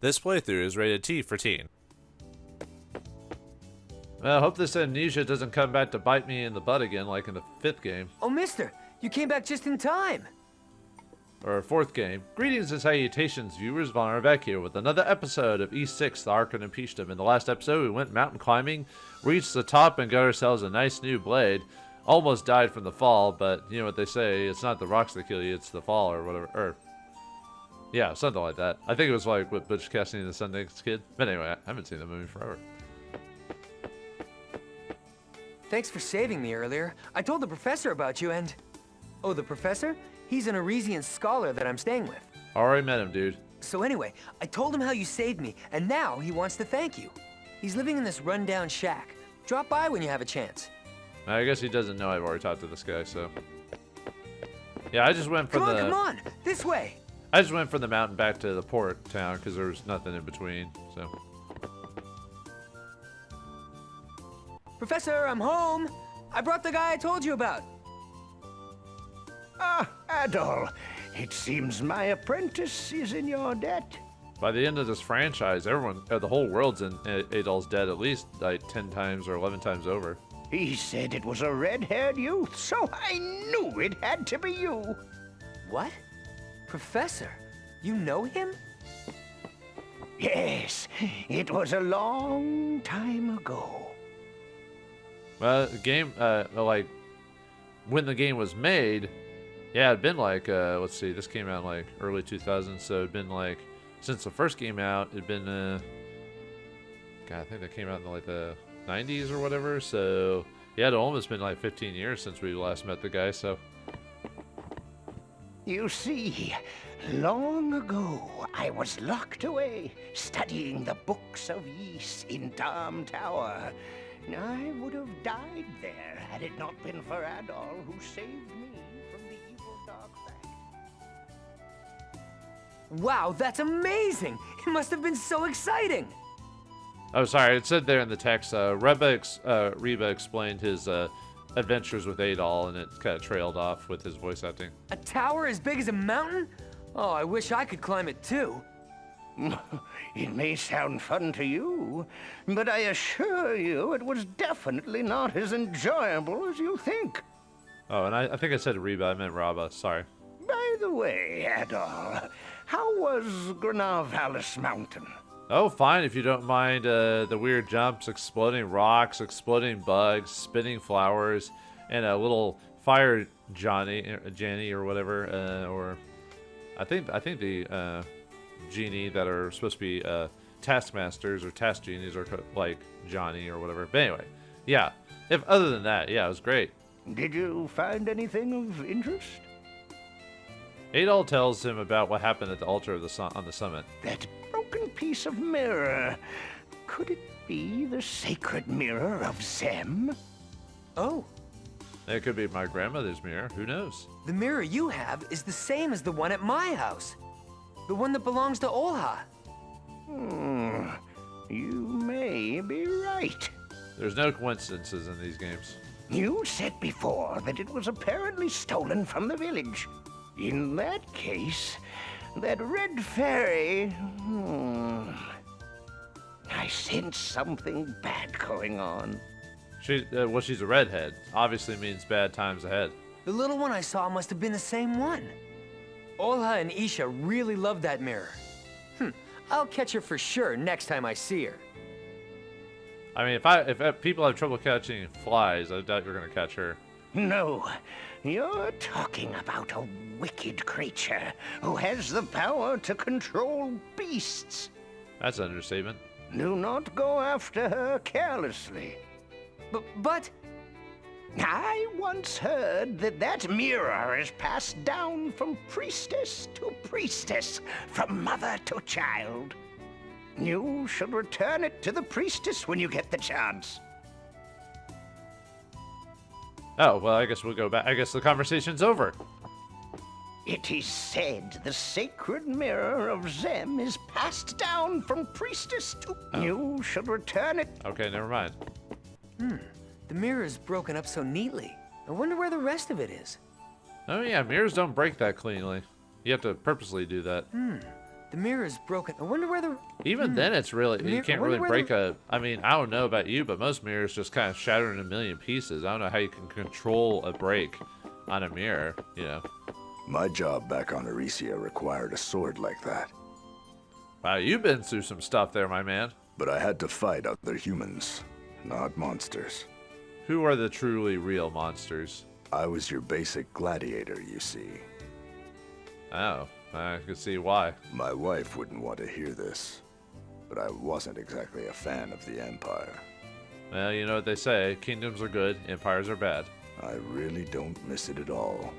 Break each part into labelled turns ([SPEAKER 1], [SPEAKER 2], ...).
[SPEAKER 1] This playthrough is rated T for teen. Well, I hope this Amnesia doesn't come back to bite me in the butt again like in the 5th game.
[SPEAKER 2] Oh, mister, you came back just in time.
[SPEAKER 1] Or 4th game. Greetings and salutations, viewers. Vauldemare back here with another episode of E6, the Ark of Napishtim. In the last episode, we went mountain climbing, reached the top, and got ourselves a nice new blade. Almost died from the fall, but you know what they say, it's not the rocks that kill you, it's the fall or whatever. Or, yeah, something like that. I think it was like with Butch Cassidy and the Sundance Kid. But anyway, I haven't seen the movie forever.
[SPEAKER 2] Thanks for saving me earlier. I told the professor about you and... Oh, the professor? He's an Arisian scholar that I'm staying with.
[SPEAKER 1] Already met him, dude.
[SPEAKER 2] So anyway, I told him how you saved me, and now he wants to thank you. He's living in this rundown shack. Drop by when you have a chance.
[SPEAKER 1] I guess he doesn't know I've already talked to this guy, so... Yeah, I just went from
[SPEAKER 2] Come on, this way!
[SPEAKER 1] I just went from the mountain back to the port town, because there was nothing in between, so...
[SPEAKER 2] Professor, I'm home! I brought the guy I told you about.
[SPEAKER 3] Ah, Adol. It seems my apprentice is in your debt.
[SPEAKER 1] By the end of this franchise, everyone, the whole world's in Adol's debt at least like 10 times or 11 times over.
[SPEAKER 3] He said it was a red-haired youth, so I knew it had to be you.
[SPEAKER 2] What? Professor, you know him?
[SPEAKER 3] Yes, it was a long time ago.
[SPEAKER 1] Well, the game, like, when the game was made, yeah, it'd been like, let's see, this came out in like early 2000s, so it'd been like, since the first came out, it'd been, God, I think that came out in like the 90s or whatever, so, yeah, it'd almost been like 15 years since we last met the guy, so.
[SPEAKER 3] You see, long ago, I was locked away, studying the books of Ys in Dam Tower. I would have died there had it not been for Adol, who saved me from the evil dark fact.
[SPEAKER 2] Wow, that's amazing! It must have been so exciting!
[SPEAKER 1] Oh, sorry, it said there in the text, Reba explained his adventures with Adol, and it kind of trailed off with his voice acting.
[SPEAKER 2] A tower as big as a mountain? Oh, I wish I could climb it too.
[SPEAKER 3] It may sound fun to you, but I assure you it was definitely not as enjoyable as you think.
[SPEAKER 1] Oh, and I think I said Reba, I meant Raba, sorry.
[SPEAKER 3] By the way, Adol, how was Granavalis Mountain?
[SPEAKER 1] Oh, fine, if you don't mind the weird jumps, exploding rocks, exploding bugs, spinning flowers, and a little fire Janny or whatever, or I think the genie that are supposed to be taskmasters or task genies are like Johnny or whatever. But anyway, yeah. If other than that, yeah, it was great.
[SPEAKER 3] Did you find anything of interest?
[SPEAKER 1] Adol tells him about what happened at the altar of on the summit.
[SPEAKER 3] That broken piece of mirror. Could it be the sacred mirror of Zem?
[SPEAKER 2] Oh.
[SPEAKER 1] It could be my grandmother's mirror. Who knows?
[SPEAKER 2] The mirror you have is the same as the one at my house. The one that belongs to Olha.
[SPEAKER 3] You may be right.
[SPEAKER 1] There's no coincidences in these games.
[SPEAKER 3] You said before that it was apparently stolen from the village. In that case, that red fairy... I sense something bad going on.
[SPEAKER 1] Well, she's a redhead. Obviously means bad times ahead.
[SPEAKER 2] The little one I saw must have been the same one. Olha and Isha really love that mirror. I'll catch her for sure next time I see her.
[SPEAKER 1] I mean, if people have trouble catching flies, I doubt you're gonna catch her.
[SPEAKER 3] No, you're talking about a wicked creature who has the power to control beasts.
[SPEAKER 1] That's an understatement.
[SPEAKER 3] Do not go after her carelessly.
[SPEAKER 2] But...
[SPEAKER 3] I once heard that mirror is passed down from priestess to priestess, from mother to child. You should return it to the priestess when you get the chance.
[SPEAKER 1] Oh, well, I guess we'll go back. I guess the conversation's over.
[SPEAKER 3] It is said the sacred mirror of Zem is passed down from priestess to... Oh. You should return it.
[SPEAKER 1] Okay, never mind.
[SPEAKER 2] The mirror is broken up so neatly. I wonder where the rest of it is.
[SPEAKER 1] Oh yeah, mirrors don't break that cleanly. You have to purposely do that.
[SPEAKER 2] The mirror is broken. I wonder whether...
[SPEAKER 1] Even then, it's really, you can't really break
[SPEAKER 2] a...
[SPEAKER 1] I mean, I don't know about you, but most mirrors just kind of shatter in a million pieces. I don't know how you can control a break on a mirror, you know.
[SPEAKER 4] My job back on Arisia required a sword like that.
[SPEAKER 1] Wow, you've been through some stuff there, my man.
[SPEAKER 4] But I had to fight other humans, not monsters.
[SPEAKER 1] Who are the truly real monsters?
[SPEAKER 4] I was your basic gladiator, you see.
[SPEAKER 1] Oh, I can see why.
[SPEAKER 4] My wife wouldn't want to hear this, but I wasn't exactly a fan of the Empire.
[SPEAKER 1] Well, you know what they say, kingdoms are good, empires are bad.
[SPEAKER 4] I really don't miss it at all.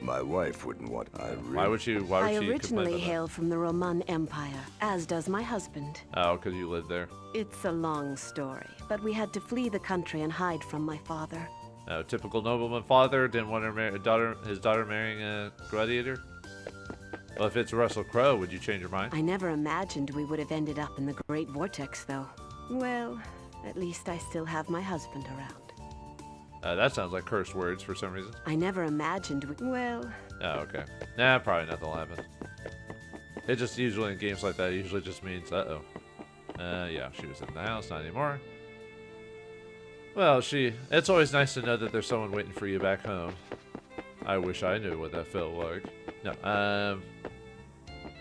[SPEAKER 4] My wife wouldn't want.
[SPEAKER 1] Why would she
[SPEAKER 5] I originally hail from the Roman Empire, as does my husband.
[SPEAKER 1] Oh, because you lived there.
[SPEAKER 5] It's a long story, but we had to flee the country and hide from my father.
[SPEAKER 1] Oh, typical nobleman father didn't want his daughter marrying a gladiator. Well, if it's Russell Crowe, would you change your mind?
[SPEAKER 5] I never imagined we would have ended up in the Great Vortex, though. Well, at least I still have my husband around.
[SPEAKER 1] That sounds like curse words for some reason.
[SPEAKER 5] I never imagined we... Well...
[SPEAKER 1] Oh, okay. Nah, probably nothing will happen. It just usually in games like that, it usually just means, uh-oh. Yeah, she was in the house, not anymore. Well, it's always nice to know that there's someone waiting for you back home. I wish I knew what that felt like. No,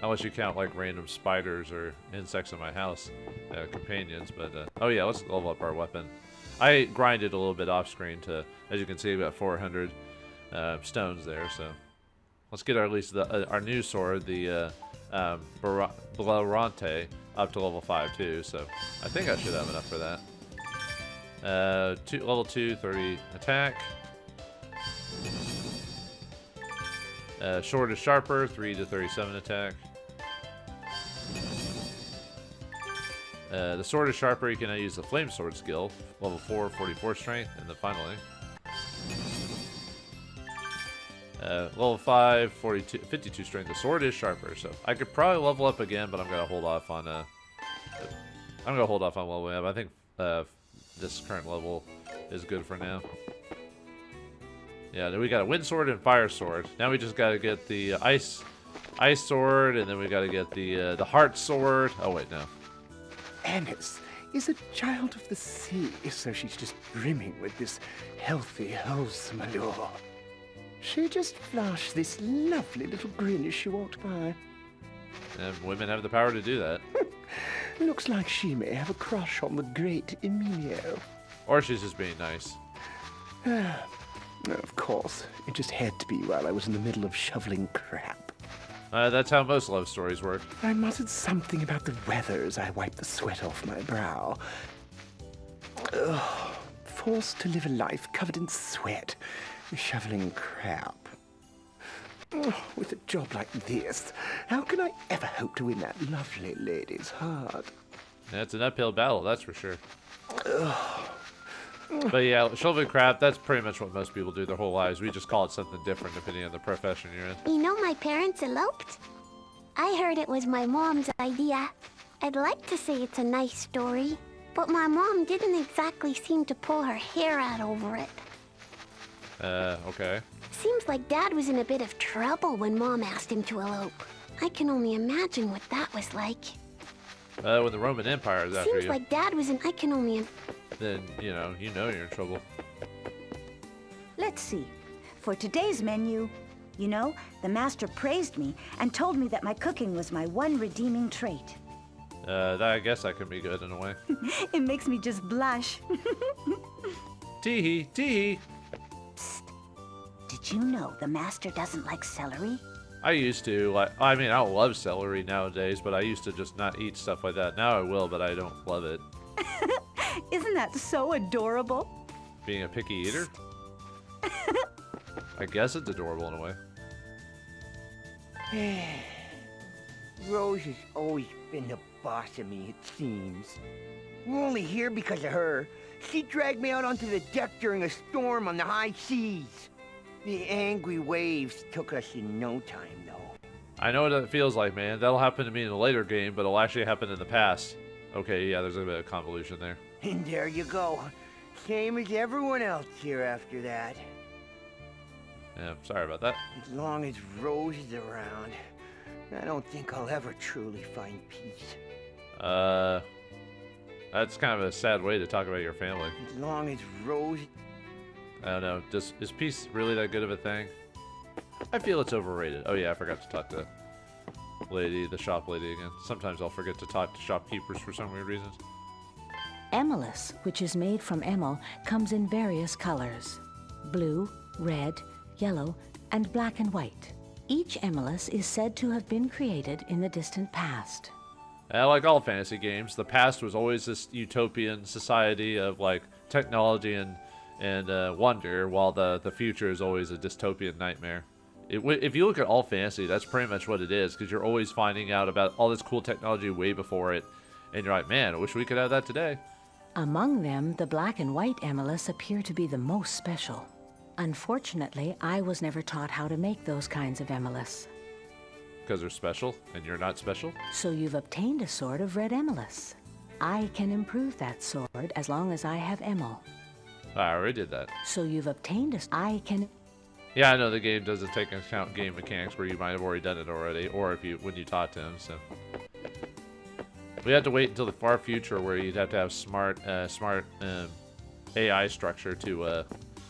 [SPEAKER 1] unless you count like random spiders or insects in my house, companions, but, oh yeah, let's level up our weapon. I grinded a little bit off screen to, as you can see, about 400 stones there. So let's get at least our new sword, the Blarante, up to level 5 too. So I think I should have enough for that. Level 2, 30 attack. Sword is sharper, 3 to 37 attack. The sword is sharper, you can now use the flame sword skill, level 4, 44 strength, and then finally, level 5, 52 strength, the sword is sharper, so I could probably level up again, but I'm going to hold off on, leveling up. I think, this current level is good for now. Yeah, then we got a wind sword and fire sword. Now we just got to get the ice sword, and then we got to get the heart sword. Oh, wait, no.
[SPEAKER 3] Annis is a child of the sea, so she's just brimming with this healthy, wholesome allure. She just flashed this lovely little grin as she walked by.
[SPEAKER 1] And women have the power to do that.
[SPEAKER 3] Looks like she may have a crush on the great Emilio.
[SPEAKER 1] Or she's just being nice.
[SPEAKER 3] Of course, it just had to be while I was in the middle of shoveling crap.
[SPEAKER 1] That's how most love stories work.
[SPEAKER 3] I muttered something about the weather as I wiped the sweat off my brow. Ugh, forced to live a life covered in sweat, shoveling crap. Ugh, with a job like this, how can I ever hope to win that lovely lady's heart?
[SPEAKER 1] Yeah, it's an uphill battle, that's for sure. But yeah, shoveling crap, that's pretty much what most people do their whole lives. We just call it something different depending on the profession you're in.
[SPEAKER 6] You know my parents eloped? I heard it was my mom's idea. I'd like to say it's a nice story, but my mom didn't exactly seem to pull her hair out over it.
[SPEAKER 1] Okay.
[SPEAKER 6] Seems like Dad was in a bit of trouble when Mom asked him to elope. I can only imagine what that was like.
[SPEAKER 1] When the Roman Empire is after you.
[SPEAKER 6] Seems like Dad was in... I can only...
[SPEAKER 1] Then, you know you're in trouble.
[SPEAKER 7] Let's see. For today's menu, you know, the master praised me and told me that my cooking was my one redeeming trait.
[SPEAKER 1] I guess that can be good in a way.
[SPEAKER 7] It makes me just blush.
[SPEAKER 1] Tee-hee, tee-hee.
[SPEAKER 7] Psst. Did you know the master doesn't like celery?
[SPEAKER 1] I used to. I mean, I don't love celery nowadays, but I used to just not eat stuff like that. Now I will, but I don't love it.
[SPEAKER 7] Isn't that so adorable?
[SPEAKER 1] Being a picky eater? I guess it's adorable in a way.
[SPEAKER 3] Rose has always been the boss of me, it seems. We're only here because of her. She dragged me out onto the deck during a storm on the high seas. The angry waves took us in no time, though.
[SPEAKER 1] I know what it feels like, man. That'll happen to me in a later game, but it'll actually happen in the past. Okay, yeah, there's a bit of convolution there.
[SPEAKER 3] And there you go. Same as everyone else here after that.
[SPEAKER 1] Yeah, sorry about that.
[SPEAKER 3] As long as Rose is around, I don't think I'll ever truly find peace.
[SPEAKER 1] That's kind of a sad way to talk about your family.
[SPEAKER 3] As long as Rose...
[SPEAKER 1] I don't know. Is peace really that good of a thing? I feel it's overrated. Oh yeah, I forgot to talk to the shop lady again. Sometimes I'll forget to talk to shopkeepers for some weird reasons.
[SPEAKER 8] Emolus, which is made from emel, comes in various colors. Blue, red, yellow, and black and white. Each Emolus is said to have been created in the distant past.
[SPEAKER 1] Like all fantasy games, the past was always this utopian society of like technology and wonder, while the future is always a dystopian nightmare. If you look at all fantasy, that's pretty much what it is, because you're always finding out about all this cool technology way before it, and you're like, man, I wish we could have that today.
[SPEAKER 8] Among them, the black and white Emolus appear to be the most special. Unfortunately, I was never taught how to make those kinds of Emolus.
[SPEAKER 1] Because they're special, and you're not special?
[SPEAKER 8] So you've obtained a sword of red Emolus. I can improve that sword as long as I have Emel.
[SPEAKER 1] I already did that.
[SPEAKER 8] So you've obtained I can...
[SPEAKER 1] Yeah, I know the game doesn't take into account game mechanics where you might have already done it already, or when you taught to him, so... We have to wait until the far future where you'd have to have smart AI structure to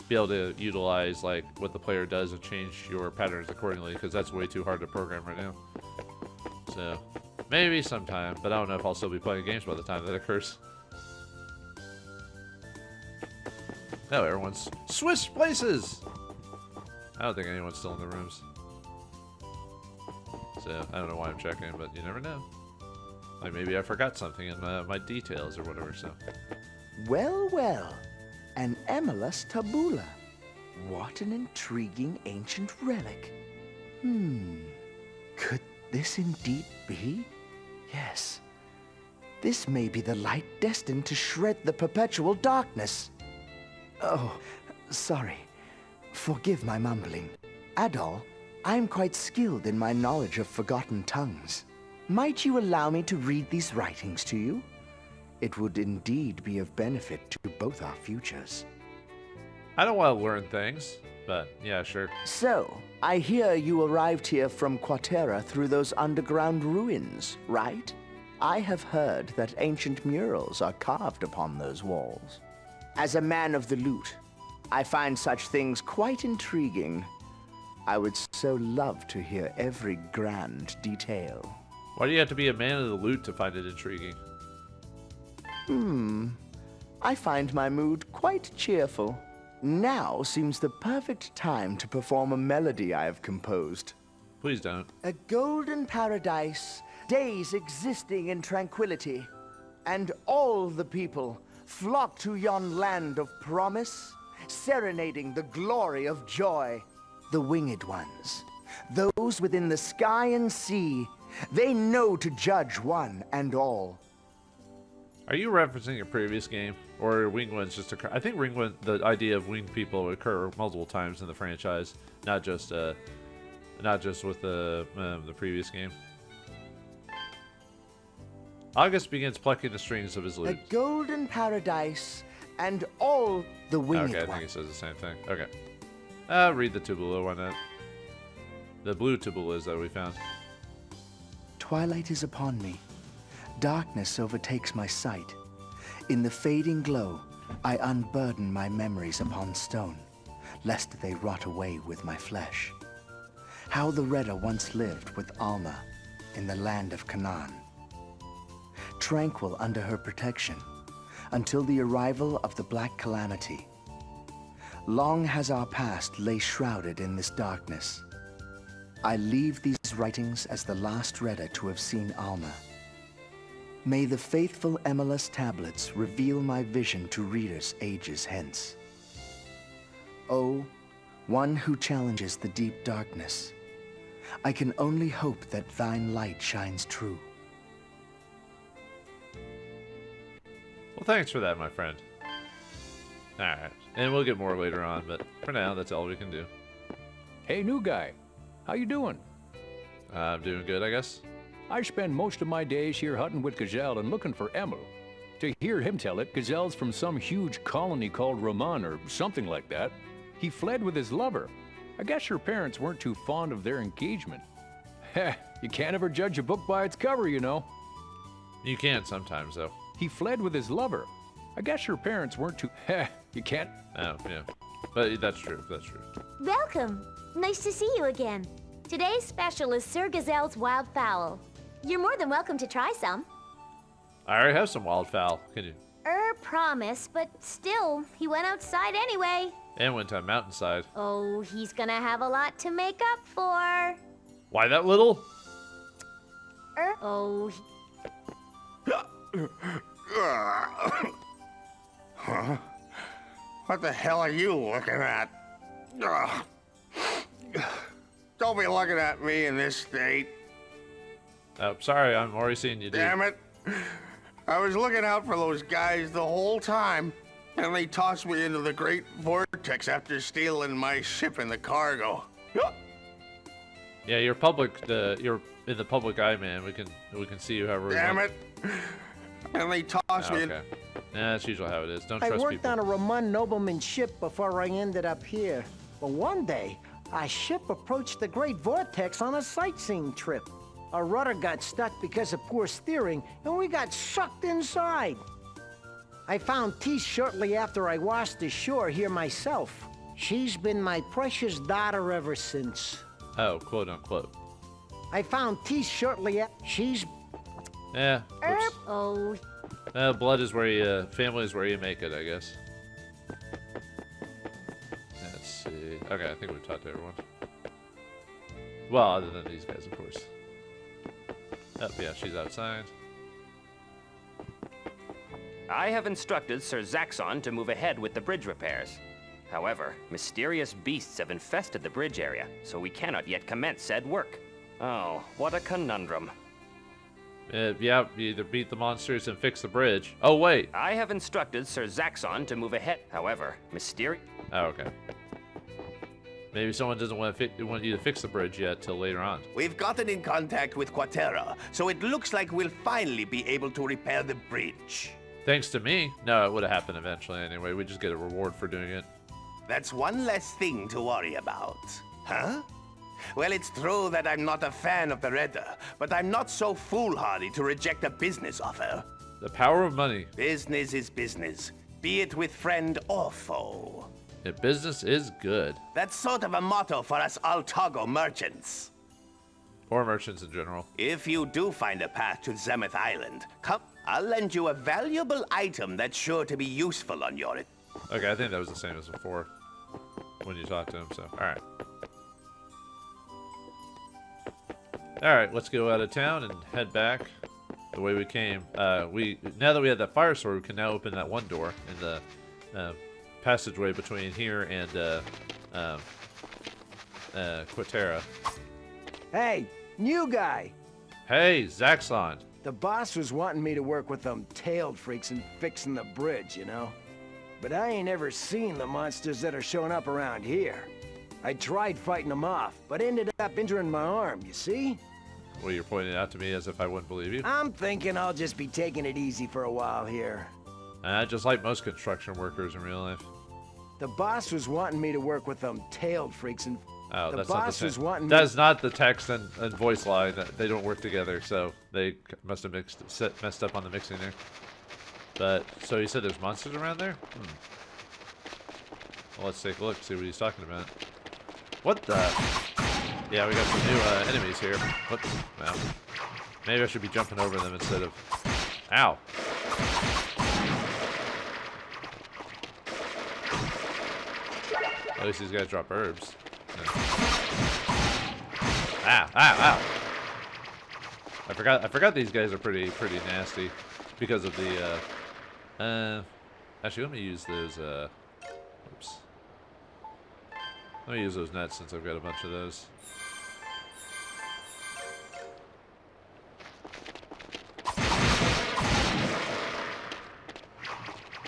[SPEAKER 1] be able to utilize like what the player does and change your patterns accordingly, because that's way too hard to program right now. So maybe sometime, but I don't know if I'll still be playing games by the time that occurs. Oh, everyone's switched places. I don't think anyone's still in the rooms. So I don't know why I'm checking, but you never know. Like maybe I forgot something in my details or whatever, so.
[SPEAKER 3] Well, well. An Emolus tabula. What an intriguing ancient relic. Could this indeed be? Yes. This may be the light destined to shred the perpetual darkness. Oh, sorry. Forgive my mumbling. Adol, I'm quite skilled in my knowledge of forgotten tongues. Might you allow me to read these writings to you? It would indeed be of benefit to both our futures.
[SPEAKER 1] I don't want to learn things, but yeah, sure.
[SPEAKER 3] So, I hear you arrived here from Quatera through those underground ruins, right? I have heard that ancient murals are carved upon those walls. As a man of the lute, I find such things quite intriguing. I would so love to hear every grand detail.
[SPEAKER 1] Why do you have to be a man of the lute to find it intriguing?
[SPEAKER 3] I find my mood quite cheerful. Now seems the perfect time to perform a melody I have composed.
[SPEAKER 1] Please don't.
[SPEAKER 3] A golden paradise, days existing in tranquility, and all the people flock to yon land of promise, serenading the glory of joy. The winged ones, those within the sky and sea, they know to judge one and all.
[SPEAKER 1] Are you referencing a previous game, or winged ones just occur? I think the idea of winged people occur multiple times in the franchise, not just with the previous game. August begins plucking the strings of his lute.
[SPEAKER 3] A golden paradise and all the winged
[SPEAKER 1] Okay, I
[SPEAKER 3] ones.
[SPEAKER 1] think it says the same thing. Okay. Read the tabula, why not? The blue tabulas that we found.
[SPEAKER 3] Twilight is upon me. Darkness overtakes my sight. In the fading glow, I unburden my memories upon stone, lest they rot away with my flesh. How the Redder once lived with Alma in the land of Canaan. Tranquil under her protection, until the arrival of the Black Calamity. Long has our past lay shrouded in this darkness. I leave these writings as the last Redder to have seen Alma. May the faithful Emolus tablets reveal my vision to readers ages hence. Oh, one who challenges the deep darkness, I can only hope that thine light shines true.
[SPEAKER 1] Well, thanks for that, my friend. Alright, and we'll get more later on, but for now, that's all we can do.
[SPEAKER 9] Hey, new guy. How you doing?
[SPEAKER 1] I'm doing good, I guess.
[SPEAKER 9] I spend most of my days here hunting with Gazelle and looking for Emil. To hear him tell it, Gazelle's from some huge colony called Roman or something like that. He fled with his lover. I guess her parents weren't too fond of their engagement. Heh, You can't ever judge a book by its cover, you know.
[SPEAKER 1] You can sometimes, though.
[SPEAKER 9] He fled with his lover. I guess your parents weren't too... Heh, you can't...
[SPEAKER 1] Oh, yeah. But that's true, that's true.
[SPEAKER 10] Welcome. Nice to see you again. Today's special is Sir Gazelle's wild fowl. You're more than welcome to try some.
[SPEAKER 1] I already have some wildfowl. Can you?
[SPEAKER 10] Promise, but still, he went outside anyway.
[SPEAKER 1] And went to a mountainside.
[SPEAKER 10] Oh, he's gonna have a lot to make up for.
[SPEAKER 1] Why that little?
[SPEAKER 10] Oh.
[SPEAKER 3] Huh? What the hell are you looking at? Ugh. Don't be looking at me in this state.
[SPEAKER 1] Oh, sorry, I'm already seeing you, dude.
[SPEAKER 3] Damn it. I was looking out for those guys the whole time, and they tossed me into the great vortex after stealing my ship and the cargo.
[SPEAKER 1] Yeah, you're public. You're in the public eye, man. We can see you however we want.
[SPEAKER 3] Damn it. And they tossed me in.
[SPEAKER 1] Okay. Yeah, that's usually how it is. Don't
[SPEAKER 11] I
[SPEAKER 1] trust
[SPEAKER 11] worked
[SPEAKER 1] people.
[SPEAKER 11] on a Roman nobleman's ship before I ended up here. But one day, our ship approached the Great Vortex on a sightseeing trip. Our rudder got stuck because of poor steering, and we got sucked inside. I found Tis shortly after I washed ashore here myself. She's been my precious daughter ever since.
[SPEAKER 1] Oh, quote unquote.
[SPEAKER 11] I found Tis shortly after. She's...
[SPEAKER 1] Yeah.
[SPEAKER 10] Oh.
[SPEAKER 1] Blood is where you, family is where you make it, I guess. Let's see. Okay, I think we've talked to everyone. Well, other than these guys, of course. Oh, yeah, she's outside.
[SPEAKER 12] I have instructed Sir Zaxxon to move ahead with the bridge repairs. However, mysterious beasts have infested the bridge area, so we cannot yet commence said work. Oh, what a conundrum.
[SPEAKER 1] Yeah, you either beat the monsters and fix the bridge. Oh, wait.
[SPEAKER 12] I have instructed Sir Zaxxon to move ahead. However,
[SPEAKER 1] Oh, okay. Maybe someone doesn't want you to fix the bridge yet till later on.
[SPEAKER 3] We've gotten in contact with Quatera, so it looks like we'll finally be able to repair the bridge.
[SPEAKER 1] Thanks to me? No, it would have happened eventually anyway. We just get a reward for doing it.
[SPEAKER 3] That's one less thing to worry about. Huh? Well, it's true that I'm not a fan of the Redder, but I'm not so foolhardy to reject a business offer.
[SPEAKER 1] The power of money.
[SPEAKER 3] Business is business, be it with friend or foe.
[SPEAKER 1] Yeah, business is good.
[SPEAKER 3] That's sort of a motto for us Altago merchants.
[SPEAKER 1] Or merchants in general.
[SPEAKER 3] If you do find a path to Zemeth Island, come, I'll lend you a valuable item that's sure to be useful on your...
[SPEAKER 1] Okay, I think that was the same as before when you talked to him, so, alright. Alright, let's go out of town and head back the way we came. Now that we have that fire sword, we can now open that one door in the passageway between here and Quatera.
[SPEAKER 11] Hey, new guy.
[SPEAKER 1] Hey, Zaxxon.
[SPEAKER 11] The boss was wanting me to work with them tailed freaks in fixing the bridge, you know? But I ain't ever seen the monsters that are showing up around here. I tried fighting them off, but ended up injuring my arm, you see?
[SPEAKER 1] Well, you're pointing it out to me as if I wouldn't believe you.
[SPEAKER 11] I'm thinking I'll just be taking it easy for a while here.
[SPEAKER 1] Just like most construction workers in real life.
[SPEAKER 11] The boss was wanting me to work with them tailed freaks and...
[SPEAKER 1] Oh,
[SPEAKER 11] the
[SPEAKER 1] that's
[SPEAKER 11] boss
[SPEAKER 1] not
[SPEAKER 11] was wanting me...
[SPEAKER 1] That's not the text and voice line. They don't work together, so they must have messed up on the mixing there. But, so you said there's monsters around there? Well, let's take a look, see what he's talking about. What the? Yeah, we got some new enemies here. Whoops. Well, maybe I should be jumping over them instead of... Ow. At least these guys drop herbs. Ow, ow, ow. I forgot these guys are pretty nasty because of the actually let me use those oops. Let me use those nets since I've got a bunch of those.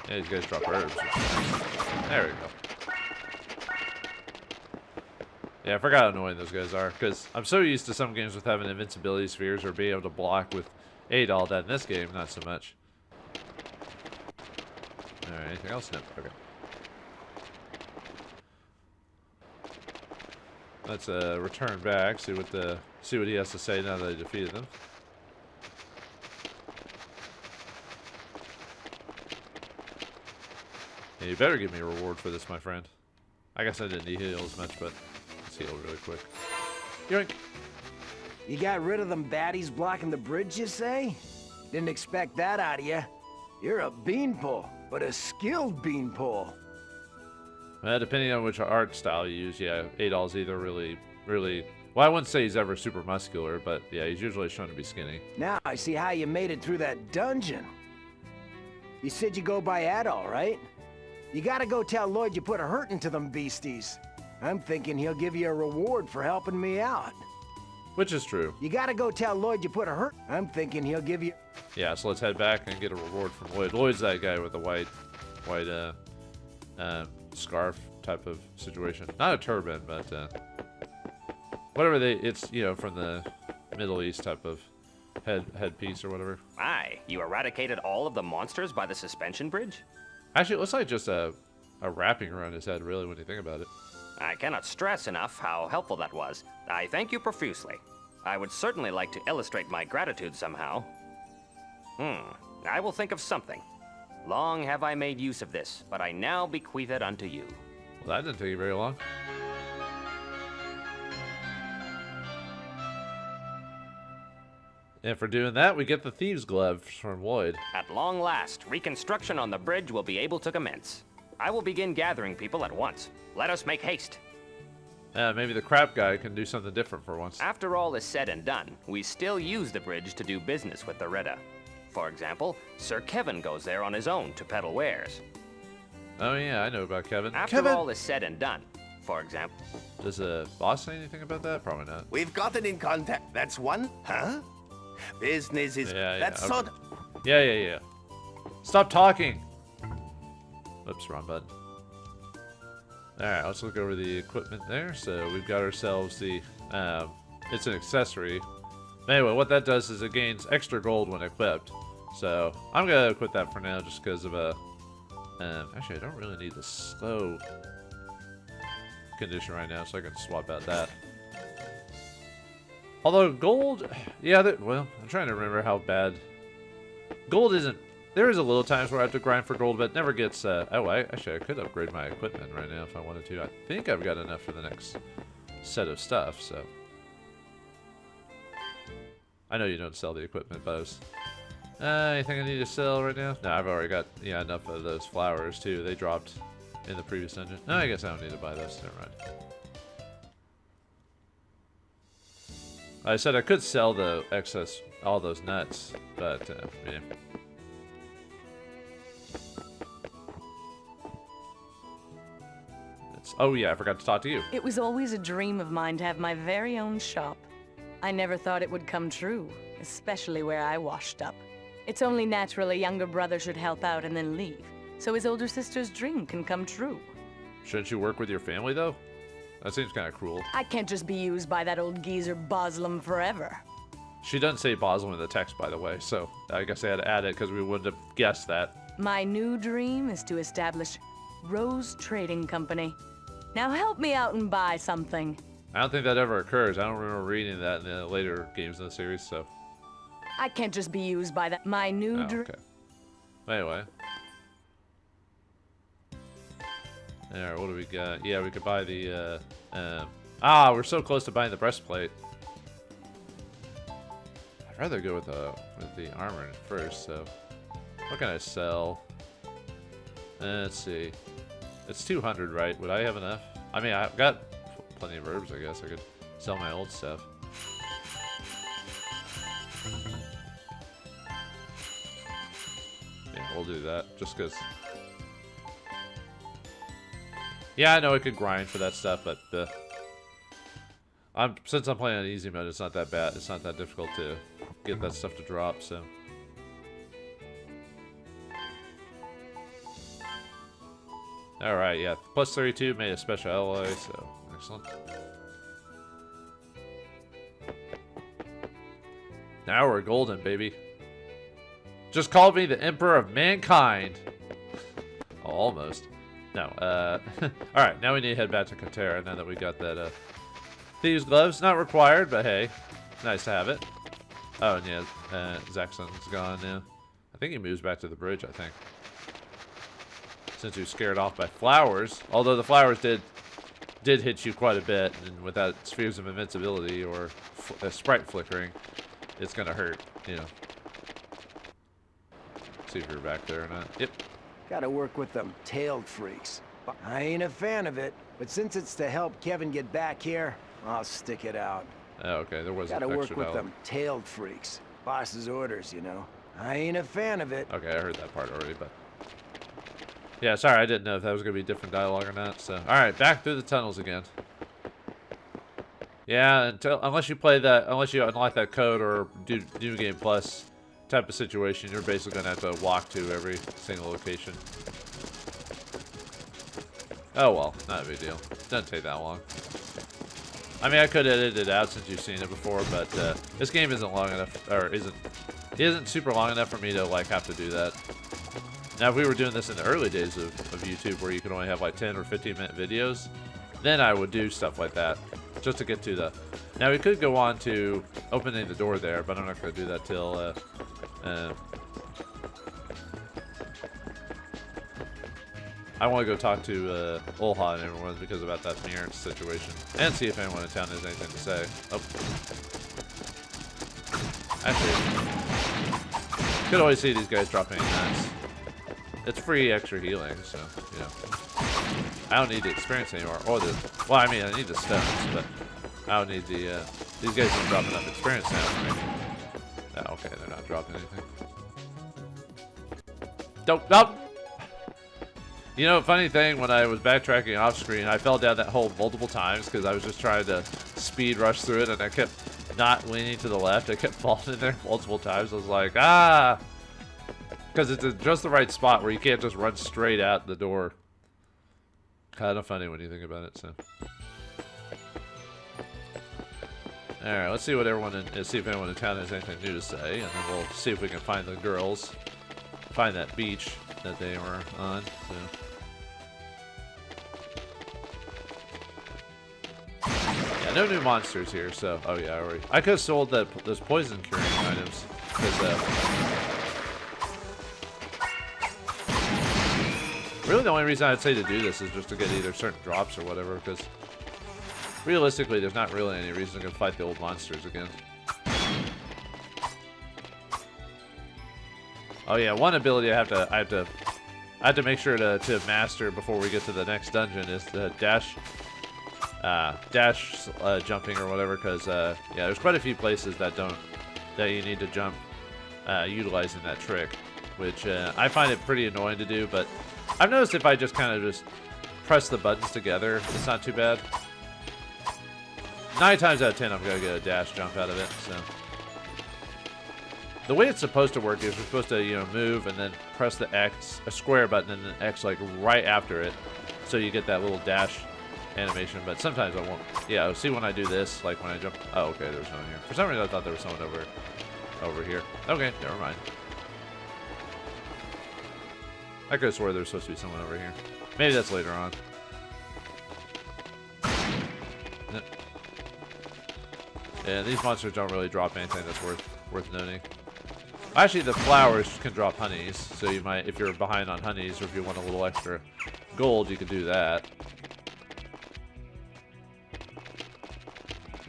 [SPEAKER 1] Yeah, these guys drop herbs. There we go. Yeah, I forgot how annoying those guys are, because I'm so used to some games with having invincibility spheres or being able to block with Adol that in this game, not so much. Alright, anything else? No. Okay. Let's return back, see what the See what he has to say now that I defeated them. Yeah, you better give me a reward for this, my friend. I guess I didn't need heal as much, but let's heal really quick. Yoink!
[SPEAKER 11] You got rid of them baddies blocking the bridge, you say? Didn't expect that out of you. You're a beanpole, but a skilled beanpole.
[SPEAKER 1] Depending on which art style you use, yeah, Adol's either really... Well, I wouldn't say he's ever super muscular, but yeah, he's usually shown to be skinny.
[SPEAKER 11] Now I see how you made it through that dungeon. You said you go by Adol, right? You gotta go tell Lloyd you put a hurt into them beasties. I'm thinking he'll give you a reward for helping me out.
[SPEAKER 1] Which is true.
[SPEAKER 11] You gotta go tell Lloyd you put a hurt. I'm thinking he'll give you...
[SPEAKER 1] Yeah, so let's head back and get a reward from Lloyd. Lloyd's that guy with the white scarf type of situation. Not a turban, but whatever it's, you know, from the Middle East type of headpiece or whatever.
[SPEAKER 12] Aye, you eradicated all of the monsters by the suspension bridge?
[SPEAKER 1] Actually, it looks like just a wrapping around his head, really, when you think about it.
[SPEAKER 12] I cannot stress enough how helpful that was. I thank you profusely. I would certainly like to illustrate my gratitude somehow. I will think of something. Long have I made use of this, but I now bequeath it unto you.
[SPEAKER 1] Well, that didn't take you very long. And for doing that, we get the Thieves' Glove from Lloyd.
[SPEAKER 12] At long last, reconstruction on the bridge will be able to commence. I will begin gathering people at once. Let us make haste.
[SPEAKER 1] Maybe the crap guy can do something different for once.
[SPEAKER 12] After all is said and done, we still use the bridge to do business with the Rita. For example, Sir Kevin goes there on his own to peddle wares.
[SPEAKER 1] Oh yeah, I know about Kevin.
[SPEAKER 12] After all is said and done, for example...
[SPEAKER 1] Does the boss say anything about that? Probably not.
[SPEAKER 3] We've gotten in contact. That's one, huh? Business is... that's
[SPEAKER 1] okay.
[SPEAKER 3] sort...
[SPEAKER 1] Yeah. Stop talking! Oops, wrong button. Alright, let's look over the equipment there. So we've got ourselves the... it's an accessory. Anyway, what that does is it gains extra gold when equipped. So I'm going to equip that for now just because of a... actually, I don't really need the slow condition right now, so I can swap out that. Although gold... Yeah, well, I'm trying to remember how bad... Gold isn't... There is a little times where I have to grind for gold, but it never gets... actually, I could upgrade my equipment right now if I wanted to. I think I've got enough for the next set of stuff, so... I know you don't sell the equipment, but I was... anything I need to sell right now? No, I've already got enough of those flowers, too. They dropped in the previous dungeon. No, I guess I don't need to buy those. Never mind. I said I could sell the excess, all those nuts, but, yeah. Oh yeah, I forgot to talk to you.
[SPEAKER 13] It was always a dream of mine to have my very own shop. I never thought it would come true, especially where I washed up. It's only natural a younger brother should help out and then leave, so his older sister's dream can come true.
[SPEAKER 1] Shouldn't you work with your family, though? That seems kind of cruel.
[SPEAKER 13] I can't just be used by that old geezer Boslam forever.
[SPEAKER 1] She doesn't say Boslam in the text, by the way, so I guess I had to add it because we wouldn't have guessed that.
[SPEAKER 13] My new dream is to establish Rose Trading Company. Now help me out and buy something.
[SPEAKER 1] I don't think that ever occurs. I don't remember reading that in the later games in the series, so...
[SPEAKER 13] I can't just be used by that. My new dream...
[SPEAKER 1] Okay. Anyway. Alright, what do we got? Yeah, we could buy the, we're so close to buying the breastplate. I'd rather go with the armor first, so... What can I sell? Let's see. It's 200, right? Would I have enough? I mean, I've got plenty of herbs, I guess. I could sell my old stuff. Yeah, we'll do that, just because... Yeah, I know I could grind for that stuff, but since I'm playing on easy mode, it's not that bad. It's not that difficult to get that stuff to drop, so... Alright, yeah. Plus 32 made a special alloy, so excellent. Now we're golden, baby. Just called me the Emperor of Mankind. Oh, almost. No, Alright, now we need to head back to Katera now that we got that, Thieves' Gloves. Not required, but hey. nice to have it. Oh, and yeah, Zaxxon's gone now. I think he moves back to the bridge, I think. Since he was scared off by flowers. Although the flowers did hit you quite a bit, and with that spheres of invincibility or sprite flickering, it's gonna hurt, you know. See if you're back there or not. Yep.
[SPEAKER 11] Gotta work with them tailed freaks. I ain't a fan of it, but since it's to help Kevin get back here, I'll stick it out.
[SPEAKER 1] Oh, okay, there was
[SPEAKER 11] Gotta
[SPEAKER 1] an
[SPEAKER 11] work
[SPEAKER 1] extra
[SPEAKER 11] with
[SPEAKER 1] dialogue.
[SPEAKER 11] them tailed freaks. Boss's orders, you know. I ain't a fan of it.
[SPEAKER 1] Okay, I heard that part already, but... Yeah, sorry, I didn't know if that was going to be different dialogue or not, so... Alright, back through the tunnels again. Yeah, unless you unlock that code or do New Game Plus type of situation, you're basically going to have to walk to every single location. Oh well, not a big deal. Doesn't take that long. I mean, I could edit it out since you've seen it before, but this game isn't long enough, or isn't super long enough for me to like have to do that. Now, if we were doing this in the early days of YouTube, where you could only have like 10 or 15-minute videos, then I would do stuff like that, just to get to the... Now, we could go on to opening the door there, but I'm not going to do that till... I want to go talk to Olha and everyone because about that mirror situation, and see if anyone in town has anything to say. Oh. Actually, could always see these guys dropping nuts. It's free extra healing, so, you know. I don't need the experience anymore. Or the... Well, I mean, I need the stones, but I don't need the... These guys don't drop enough experience now, right? Oh, okay, they're not dropping anything. Don't... Nope! You know, funny thing, when I was backtracking off screen, I fell down that hole multiple times because I was just trying to speed rush through it, and I kept not leaning to the left. I kept falling in there multiple times. I was like, ah! Because it's just the right spot where you can't just run straight out the door. Kind of funny when you think about it, so. Alright, let's see what see if anyone in town has anything new to say, and then we'll see if we can find the girls. Find that beach that they were on, so. Yeah, no new monsters here, so... Oh yeah, I could have sold those poison curing items, because, really, the only reason I'd say to do this is just to get either certain drops or whatever, because realistically, there's not really any reason to go fight the old monsters again. Oh yeah, one ability I have to make sure to master before we get to the next dungeon is the dash jumping or whatever, because yeah, there's quite a few places that you need to jump utilizing that trick, which I find it pretty annoying to do, but I've noticed if I just kind of just press the buttons together, it's not too bad. 9 times out of 10, I'm going to get a dash jump out of it, so. The way it's supposed to work is you're supposed to, you know, move and then press the X, a square button, and then X, like, right after it, so you get that little dash animation, but sometimes I won't. Yeah, see when I do this, like when I jump. Oh, okay, there's no one here. For some reason, I thought there was someone over here. Okay, never mind. I could have swore there was supposed to be someone over here. Maybe that's later on. Yeah, these monsters don't really drop anything that's worth noting. Actually, the flowers can drop honeys, so you might, if you're behind on honeys, or if you want a little extra gold, you can do that.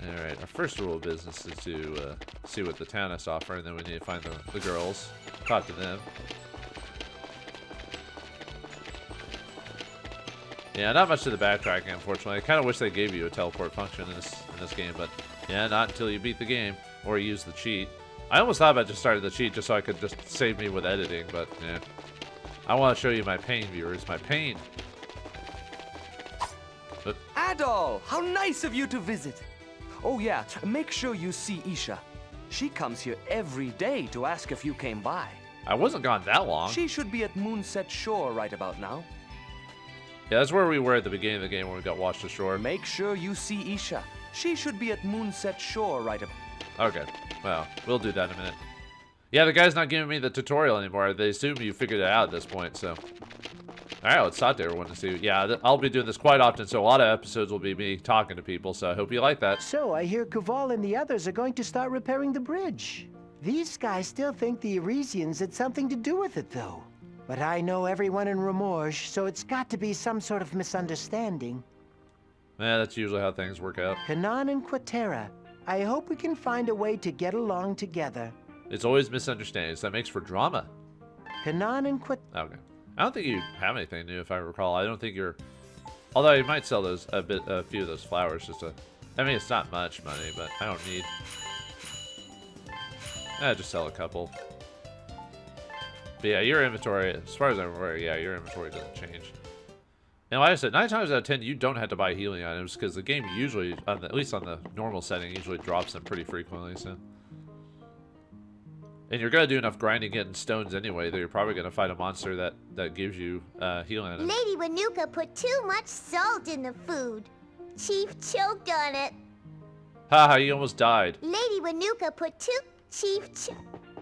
[SPEAKER 1] Alright, our first rule of business is to see what the town has to offer, and then we need to find the girls, talk to them. Yeah, not much to the backtracking, unfortunately. I kind of wish they gave you a teleport function in this game, but yeah, not until you beat the game or use the cheat. I almost thought about just starting the cheat just so I could just save me with editing, but yeah. I want to show you my pain, viewers. My pain. But
[SPEAKER 14] Adol! How nice of you to visit! Oh yeah, make sure you see Isha. She comes here every day to ask if you came by.
[SPEAKER 1] I wasn't gone that long.
[SPEAKER 14] She should be at Moonset Shore right about now.
[SPEAKER 1] Yeah, that's where we were at the beginning of the game when we got washed ashore.
[SPEAKER 14] Make sure you see Isha. She should be at Moonset Shore right about...
[SPEAKER 1] Okay, well, we'll do that in a minute. Yeah, the guy's not giving me the tutorial anymore. They assume you figured it out at this point, so... All right, let's start there. Want to see? Yeah, I'll be doing this quite often, so a lot of episodes will be me talking to people. So I hope you like that.
[SPEAKER 11] So I hear Kuval and the others are going to start repairing the bridge. These guys still think the Arisians had something to do with it, though. But I know everyone in Remorge, so it's got to be some sort of misunderstanding.
[SPEAKER 1] Yeah, that's usually how things work out.
[SPEAKER 11] Kanan and Quatera, I hope we can find a way to get along together.
[SPEAKER 1] It's always misunderstandings. That makes for drama.
[SPEAKER 11] Kanan and
[SPEAKER 1] Okay. I don't think you have anything new, if I recall. I don't think you're... Although you might sell those a few of those flowers just to... I mean, it's not much money, but I don't need... just sell a couple. But yeah, your inventory, as far as I'm aware, yeah, your inventory doesn't change. And like I said, 9 times out of 10, you don't have to buy healing items because the game usually, at least on the normal setting, usually drops them pretty frequently. So, and you're gonna do enough grinding getting stones anyway that you're probably gonna fight a monster that gives you healing items.
[SPEAKER 6] Lady Wanuka put too much salt in the food. Chief choked on it.
[SPEAKER 1] Haha, you almost died.
[SPEAKER 6] Lady Wanuka put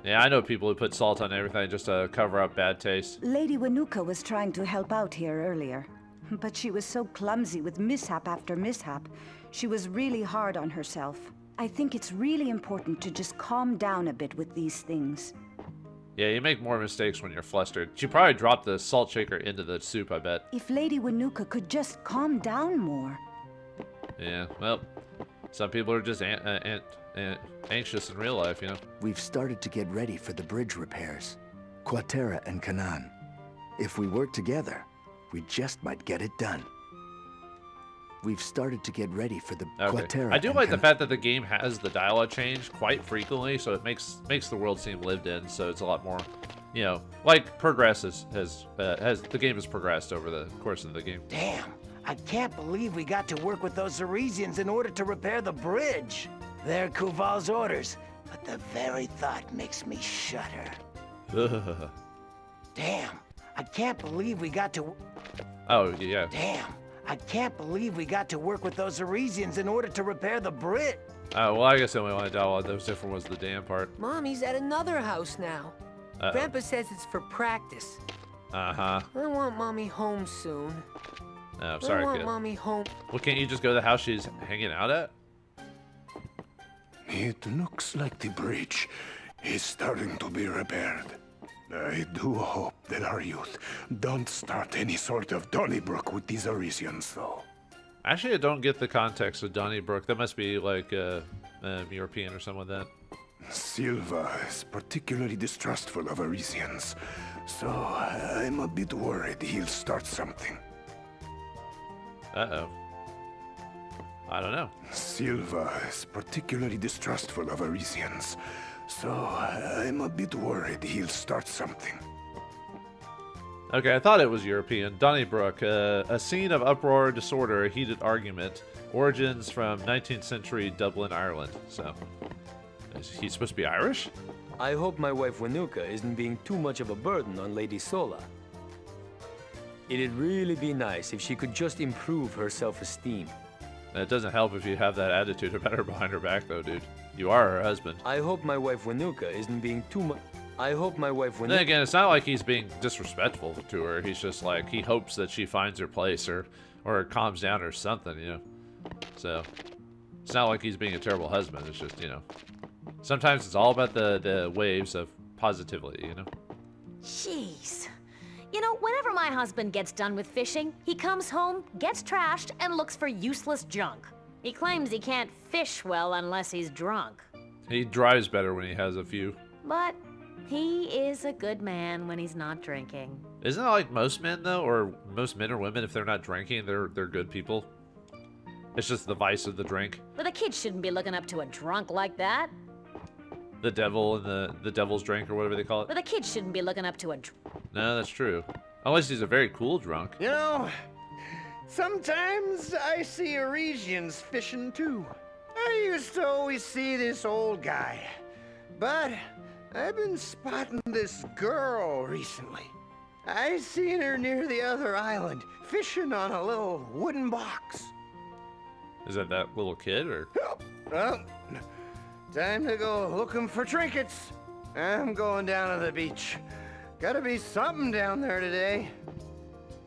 [SPEAKER 1] Yeah, I know people who put salt on everything just to cover up bad taste.
[SPEAKER 7] Lady Wanuka was trying to help out here earlier, but she was so clumsy with mishap after mishap. She was really hard on herself. I think it's really important to just calm down a bit with these things.
[SPEAKER 1] Yeah, you make more mistakes when you're flustered. She probably dropped the salt shaker into the soup, I bet.
[SPEAKER 7] If Lady Wanuka could just calm down more.
[SPEAKER 1] Yeah, well, some people are just anxious in real life, you know?
[SPEAKER 4] We've started to get ready for the bridge repairs. Quatera and Kanan. If we work together, we just might get it done. We've started to get ready for the Quatera.
[SPEAKER 1] I do like the fact that the game has the dialogue change quite frequently, so it makes the world seem lived in. So it's a lot more, you know, like progresses as the game has progressed over the course of the game.
[SPEAKER 11] Damn, I can't believe we got to work with those Arisians in order to repair the bridge. They're Kuval's orders, but the very thought makes me shudder. Damn, I can't believe we got to...
[SPEAKER 1] Oh, yeah.
[SPEAKER 11] Damn, I can't believe we got to work with those Arisians in order to repair the bridge.
[SPEAKER 1] Oh, well, I guess the only one I doubt that was different was the damn part.
[SPEAKER 2] Mommy's at another house now. Grandpa says it's for practice.
[SPEAKER 1] Uh-huh.
[SPEAKER 2] I want Mommy home soon.
[SPEAKER 1] Oh, sorry,
[SPEAKER 2] I want
[SPEAKER 1] kid.
[SPEAKER 2] Mommy home.
[SPEAKER 1] Well, can't you just go to the house she's hanging out at?
[SPEAKER 15] It looks like the bridge is starting to be repaired. I do hope that our youth don't start any sort of Donnybrook with these Arisians, though.
[SPEAKER 1] Actually, I don't get the context of Donnybrook. That must be like European or something like that.
[SPEAKER 15] Silva is particularly distrustful of Arisians, so I'm a bit worried he'll start something.
[SPEAKER 1] Uh-oh. I don't know.
[SPEAKER 15] Silva is particularly distrustful of Arisians, so I'm a bit worried he'll start something.
[SPEAKER 1] Okay, I thought it was European. Donnybrook, a scene of uproar, disorder, a heated argument. Origins from 19th century Dublin, Ireland. So, is he supposed to be Irish?
[SPEAKER 2] I hope my wife Wanuka isn't being too much of a burden on Lady Sola. It'd really be nice if she could just improve her self-esteem.
[SPEAKER 1] It doesn't help if you have that attitude about her behind her back, though, dude. You are her husband.
[SPEAKER 2] I hope my wife Wanuka isn't being too much... I hope my wife Wanuka...
[SPEAKER 1] Then again, it's not like he's being disrespectful to her. He's just like, he hopes that she finds her place or calms down or something, you know? So, it's not like he's being a terrible husband. It's just, you know, sometimes it's all about the waves of positivity, you know?
[SPEAKER 10] Jeez. You know, whenever my husband gets done with fishing, he comes home, gets trashed, and looks for useless junk. He claims he can't fish well unless he's drunk.
[SPEAKER 1] He drives better when he has a few.
[SPEAKER 10] But he is a good man when he's not drinking.
[SPEAKER 1] Isn't that like most men, though? Or most men or women, if they're not drinking, they're good people? It's just the vice of the drink.
[SPEAKER 10] But the kids shouldn't be looking up to a drunk like that.
[SPEAKER 1] The devil and the devil's drink or whatever they call it.
[SPEAKER 10] But the kids shouldn't be looking up to a
[SPEAKER 1] No, that's true. Unless he's a very cool drunk.
[SPEAKER 3] You know, sometimes I see Arisians fishing too. I used to always see this old guy, but I've been spotting this girl recently. I seen her near the other island, fishing on a little wooden box.
[SPEAKER 1] Is that little kid, or?
[SPEAKER 3] Well, time to go looking for trinkets. I'm going down to the beach. Gotta be something down there today.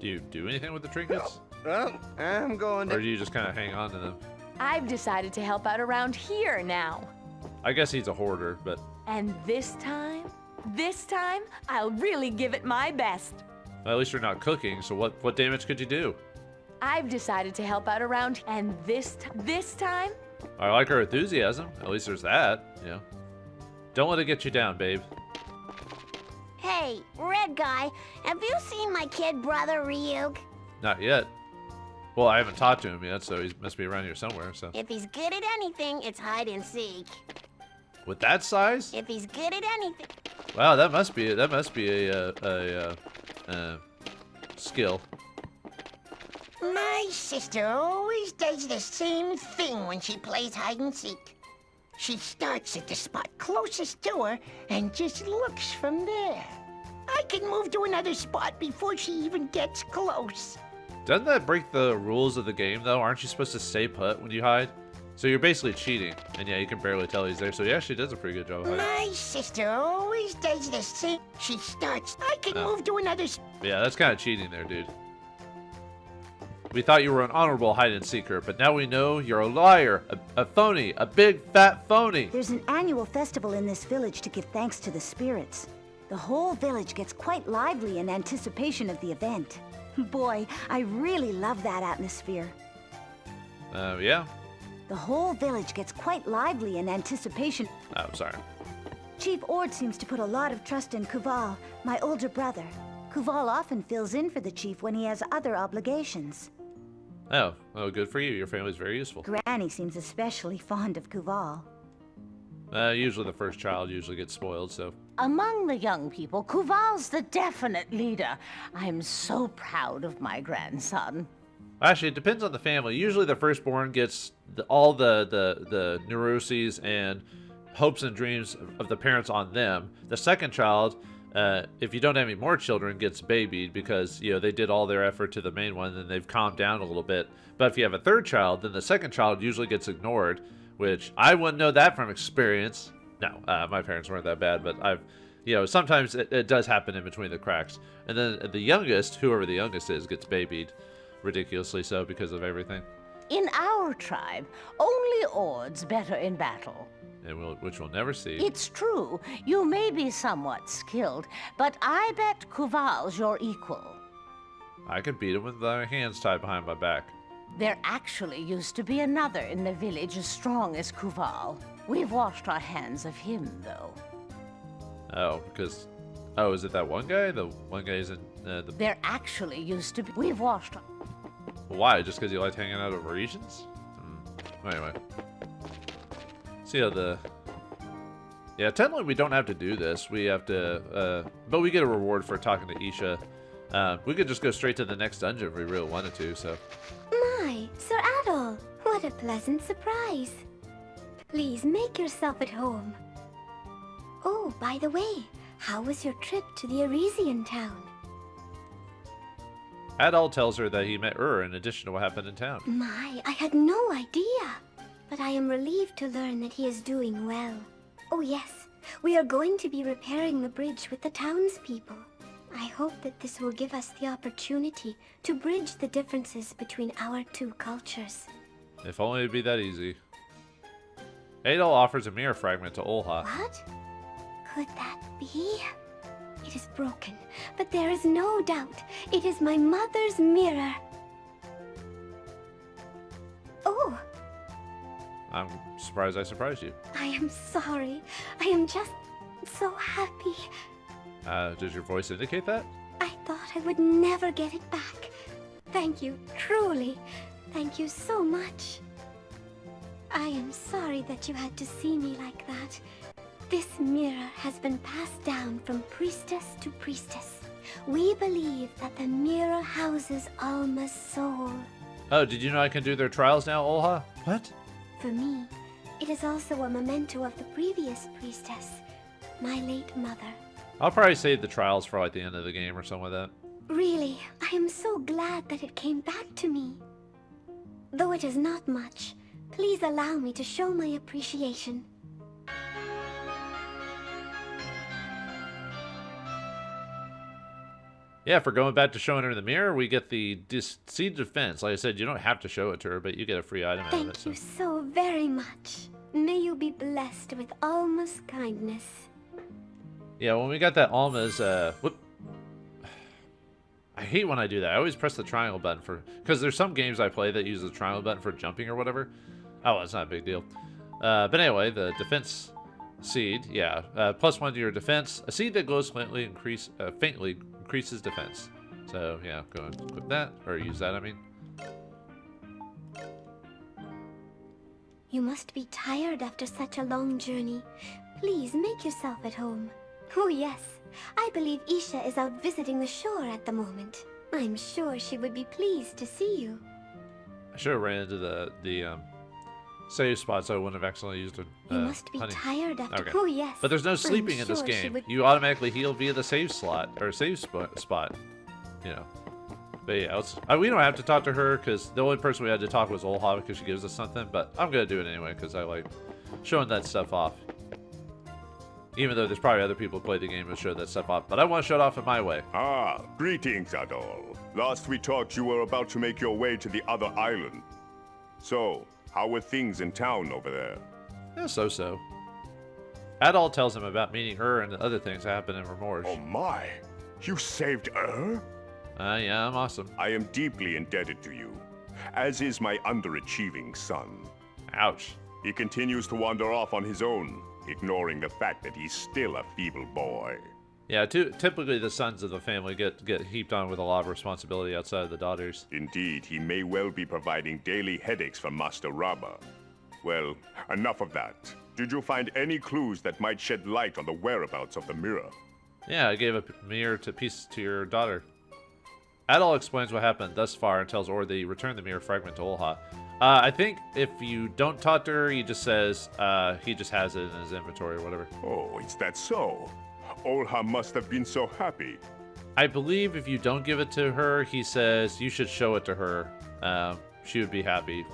[SPEAKER 1] Do you do anything with the trinkets?
[SPEAKER 14] Well, I'm going to...
[SPEAKER 1] Or do you just kind of hang on to them?
[SPEAKER 13] I've decided to help out around here now.
[SPEAKER 1] I guess he's a hoarder, but...
[SPEAKER 13] And this time, I'll really give it my best.
[SPEAKER 1] Well, at least you're not cooking, so what damage could you do?
[SPEAKER 13] I've decided to help out around, and this time...
[SPEAKER 1] I like her enthusiasm. At least there's that, you know. Don't let it get you down, babe.
[SPEAKER 6] Hey, red guy, have you seen my kid brother Ryuk?
[SPEAKER 1] Not yet. Well, I haven't talked to him yet, so he must be around here somewhere, so...
[SPEAKER 6] If he's good at anything, it's hide and seek.
[SPEAKER 1] With that size?
[SPEAKER 6] If he's good at anything...
[SPEAKER 1] Wow, that must be a skill.
[SPEAKER 3] My sister always does the same thing when she plays hide and seek. She starts at the spot closest to her and just looks from there. I can move to another spot before she even gets close.
[SPEAKER 1] Doesn't that break the rules of the game, though? Aren't you supposed to stay put when you hide? So you're basically cheating. And yeah, you can barely tell he's there, so he actually does a pretty good job of hiding.
[SPEAKER 3] My sister always does the same. She starts. I can move to another
[SPEAKER 1] Yeah, that's kind of cheating there, dude. We thought you were an honorable hide-and-seeker, but now we know you're a liar, a phony, a big fat phony.
[SPEAKER 7] There's an annual festival in this village to give thanks to the spirits. The whole village gets quite lively in anticipation of the event. Boy, I really love that atmosphere.
[SPEAKER 1] Yeah.
[SPEAKER 7] The whole village gets quite lively in anticipation.
[SPEAKER 1] Oh, sorry.
[SPEAKER 7] Chief Ord seems to put a lot of trust in Kuval, my older brother. Kuval often fills in for the chief when he has other obligations.
[SPEAKER 1] Oh, well, good for you. Your family's very useful.
[SPEAKER 7] Granny seems especially fond of Kuval.
[SPEAKER 1] Usually the first child usually gets spoiled, so...
[SPEAKER 8] Among the young people, Kuval's the definite leader. I'm so proud of my grandson.
[SPEAKER 1] Actually, it depends on the family. Usually the firstborn gets all the neuroses and hopes and dreams of the parents on them. The second child, if you don't have any more children, gets babied because, you know, they did all their effort to the main one and they've calmed down a little bit. But if you have a third child, then the second child usually gets ignored, which I wouldn't know that from experience. No, my parents weren't that bad, but sometimes it does happen in between the cracks. And then the youngest, whoever the youngest is, gets babied. Ridiculously so because of everything.
[SPEAKER 8] In our tribe, only Ord's better in battle.
[SPEAKER 1] And which we'll never see.
[SPEAKER 8] It's true. You may be somewhat skilled, but I bet Kuval's your equal.
[SPEAKER 1] I could beat him with my hands tied behind my back.
[SPEAKER 8] There actually used to be another in the village as strong as Kuval. We've washed our hands of him, though.
[SPEAKER 1] Oh, because... Oh, is it that one guy? The one guy's in the...
[SPEAKER 8] There actually used to be... We've washed...
[SPEAKER 1] Why? Just because you liked hanging out over regions? Anyway. See how the... Yeah, technically we don't have to do this. We have to... but we get a reward for talking to Isha. We could just go straight to the next dungeon if we really wanted to, so...
[SPEAKER 6] My, Sir Adol, what a pleasant surprise. Please make yourself at home. Oh, by the way, how was your trip to the Arisian town?
[SPEAKER 1] Adol tells her that he met in addition to what happened in town.
[SPEAKER 6] My, I had no idea. But I am relieved to learn that he is doing well. Oh yes, we are going to be repairing the bridge with the townspeople. I hope that this will give us the opportunity to bridge the differences between our two cultures.
[SPEAKER 1] If only it'd be that easy. Adol offers a mirror fragment to Olha.
[SPEAKER 6] What? Could that be? It is broken, but there is no doubt. It is my mother's mirror. Oh!
[SPEAKER 1] I'm surprised I surprised you.
[SPEAKER 6] I am sorry. I am just so happy.
[SPEAKER 1] Does your voice indicate that?
[SPEAKER 6] I thought I would never get it back. Thank you, truly. Thank you so much. I am sorry that you had to see me like that. This mirror has been passed down from priestess to priestess. We believe that the mirror houses Alma's soul.
[SPEAKER 1] Oh, did you know I can do their trials now, Olha? What?
[SPEAKER 6] For me, it is also a memento of the previous priestess, my late mother.
[SPEAKER 1] I'll probably save the trials for like the end of the game or something like that.
[SPEAKER 6] Really, I am so glad that it came back to me. Though it is not much, please allow me to show my appreciation.
[SPEAKER 1] Yeah, for going back to showing her the mirror, we get the Xseed Defense. Like I said, you don't have to show it to her, but you get a free item out of it.
[SPEAKER 6] Thank you so very much. May you be blessed with Alma's kindness.
[SPEAKER 1] Yeah, when we got that Alma's, whoop. I hate when I do that. I always press the triangle button for, because there's some games I play that use the triangle button for jumping or whatever. Oh, it's not a big deal. But anyway, the defense seed, yeah, +1 to your defense. A seed that glows faintly increases defense. So yeah, go and equip that, or use that, I mean.
[SPEAKER 6] You must be tired after such a long journey. Please make yourself at home. Oh yes, I believe Isha is out visiting the shore at the moment. I'm sure she would be pleased to see you.
[SPEAKER 1] I should have ran into the save spot, so I wouldn't have accidentally used it.
[SPEAKER 6] You must be tired after.
[SPEAKER 1] Okay.
[SPEAKER 6] Oh yes.
[SPEAKER 1] But there's no sleeping in this game. You automatically heal via the save slot or save spot. You know. But yeah, we don't have to talk to her because the only person we had to talk was Olha because she gives us something. But I'm gonna do it anyway because I like showing that stuff off. Even though there's probably other people who play the game and show that stuff off, but I want to show it off in my way.
[SPEAKER 16] Ah, greetings, Adol. Last we talked, you were about to make your way to the other island. So, how were things in town over there?
[SPEAKER 1] Yeah, so-so. Adol tells him about meeting and the other things that happen in Remorse.
[SPEAKER 16] Oh my! You saved her?
[SPEAKER 1] Yeah, I'm awesome.
[SPEAKER 16] I am deeply indebted to you, as is my underachieving son.
[SPEAKER 1] Ouch.
[SPEAKER 16] He continues to wander off on his own, ignoring the fact that he's still a feeble boy.
[SPEAKER 1] Yeah, typically the sons of the family get heaped on with a lot of responsibility outside of the daughters.
[SPEAKER 16] Indeed, he may well be providing daily headaches for Master Rabba. Well, enough of that. Did you find any clues that might shed light on the whereabouts of the mirror?
[SPEAKER 1] Yeah, I gave a mirror to your daughter. Adol explains what happened thus far and tells Or that he returned the mirror fragment to Olha. I think if you don't talk to her, he just says he just has it in his inventory or whatever.
[SPEAKER 16] Oh, is that so? Olha must have been so happy.
[SPEAKER 1] I believe if you don't give it to her, he says you should show it to her. She would be happy.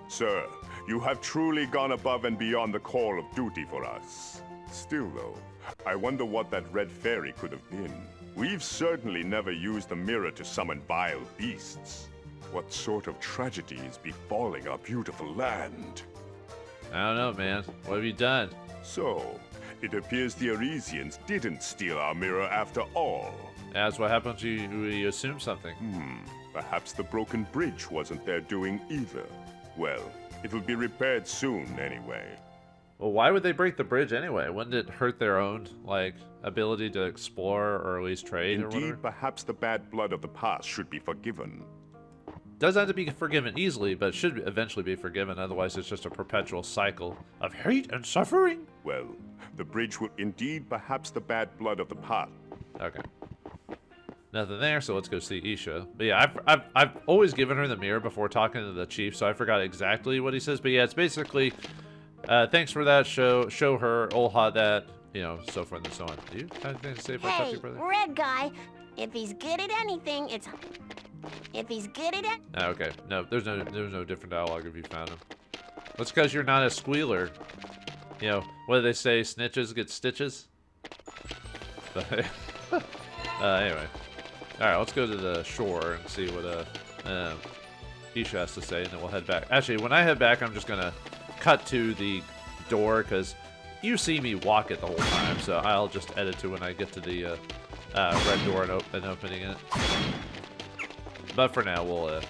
[SPEAKER 16] Sir, you have truly gone above and beyond the call of duty for us. Still, though, I wonder what that red fairy could have been. We've certainly never used the mirror to summon vile beasts. What sort of tragedy is befalling our beautiful land?
[SPEAKER 1] I don't know, man. What have you done?
[SPEAKER 16] So, it appears the Arisians didn't steal our mirror after all.
[SPEAKER 1] That's what happens when you assume something.
[SPEAKER 16] Perhaps the broken bridge wasn't their doing either. Well, it'll be repaired soon anyway.
[SPEAKER 1] Well, why would they break the bridge anyway? Wouldn't it hurt their own, ability to explore or at least trade or whatever?
[SPEAKER 16] Indeed, perhaps the bad blood of the past should be forgiven.
[SPEAKER 1] Doesn't have to be forgiven easily, but should eventually be forgiven. Otherwise, it's just a perpetual cycle of hate and suffering.
[SPEAKER 16] Well, the bridge will indeed perhaps the bad blood of the past.
[SPEAKER 1] Okay. Nothing there, so let's go see Isha. But yeah, I've always given her the mirror before talking to the chief, so I forgot exactly what he says. But yeah, it's basically, thanks for that. Show her Olha that, so forth and so on. Do you have anything to say about
[SPEAKER 17] Hey,
[SPEAKER 1] your brother?
[SPEAKER 17] red guy, if he's good at anything, if he's good at it.
[SPEAKER 1] Okay, no, there's no different dialogue if you found him. That's because you're not a squealer. What do they say? Snitches get stitches. Anyway, all right, let's go to the shore and see what Isha has to say, and then we'll head back. Actually, when I head back, I'm just gonna cut to the door because you see me walk it the whole time, so I'll just edit to when I get to the red door and opening it. But for now, we'll, here's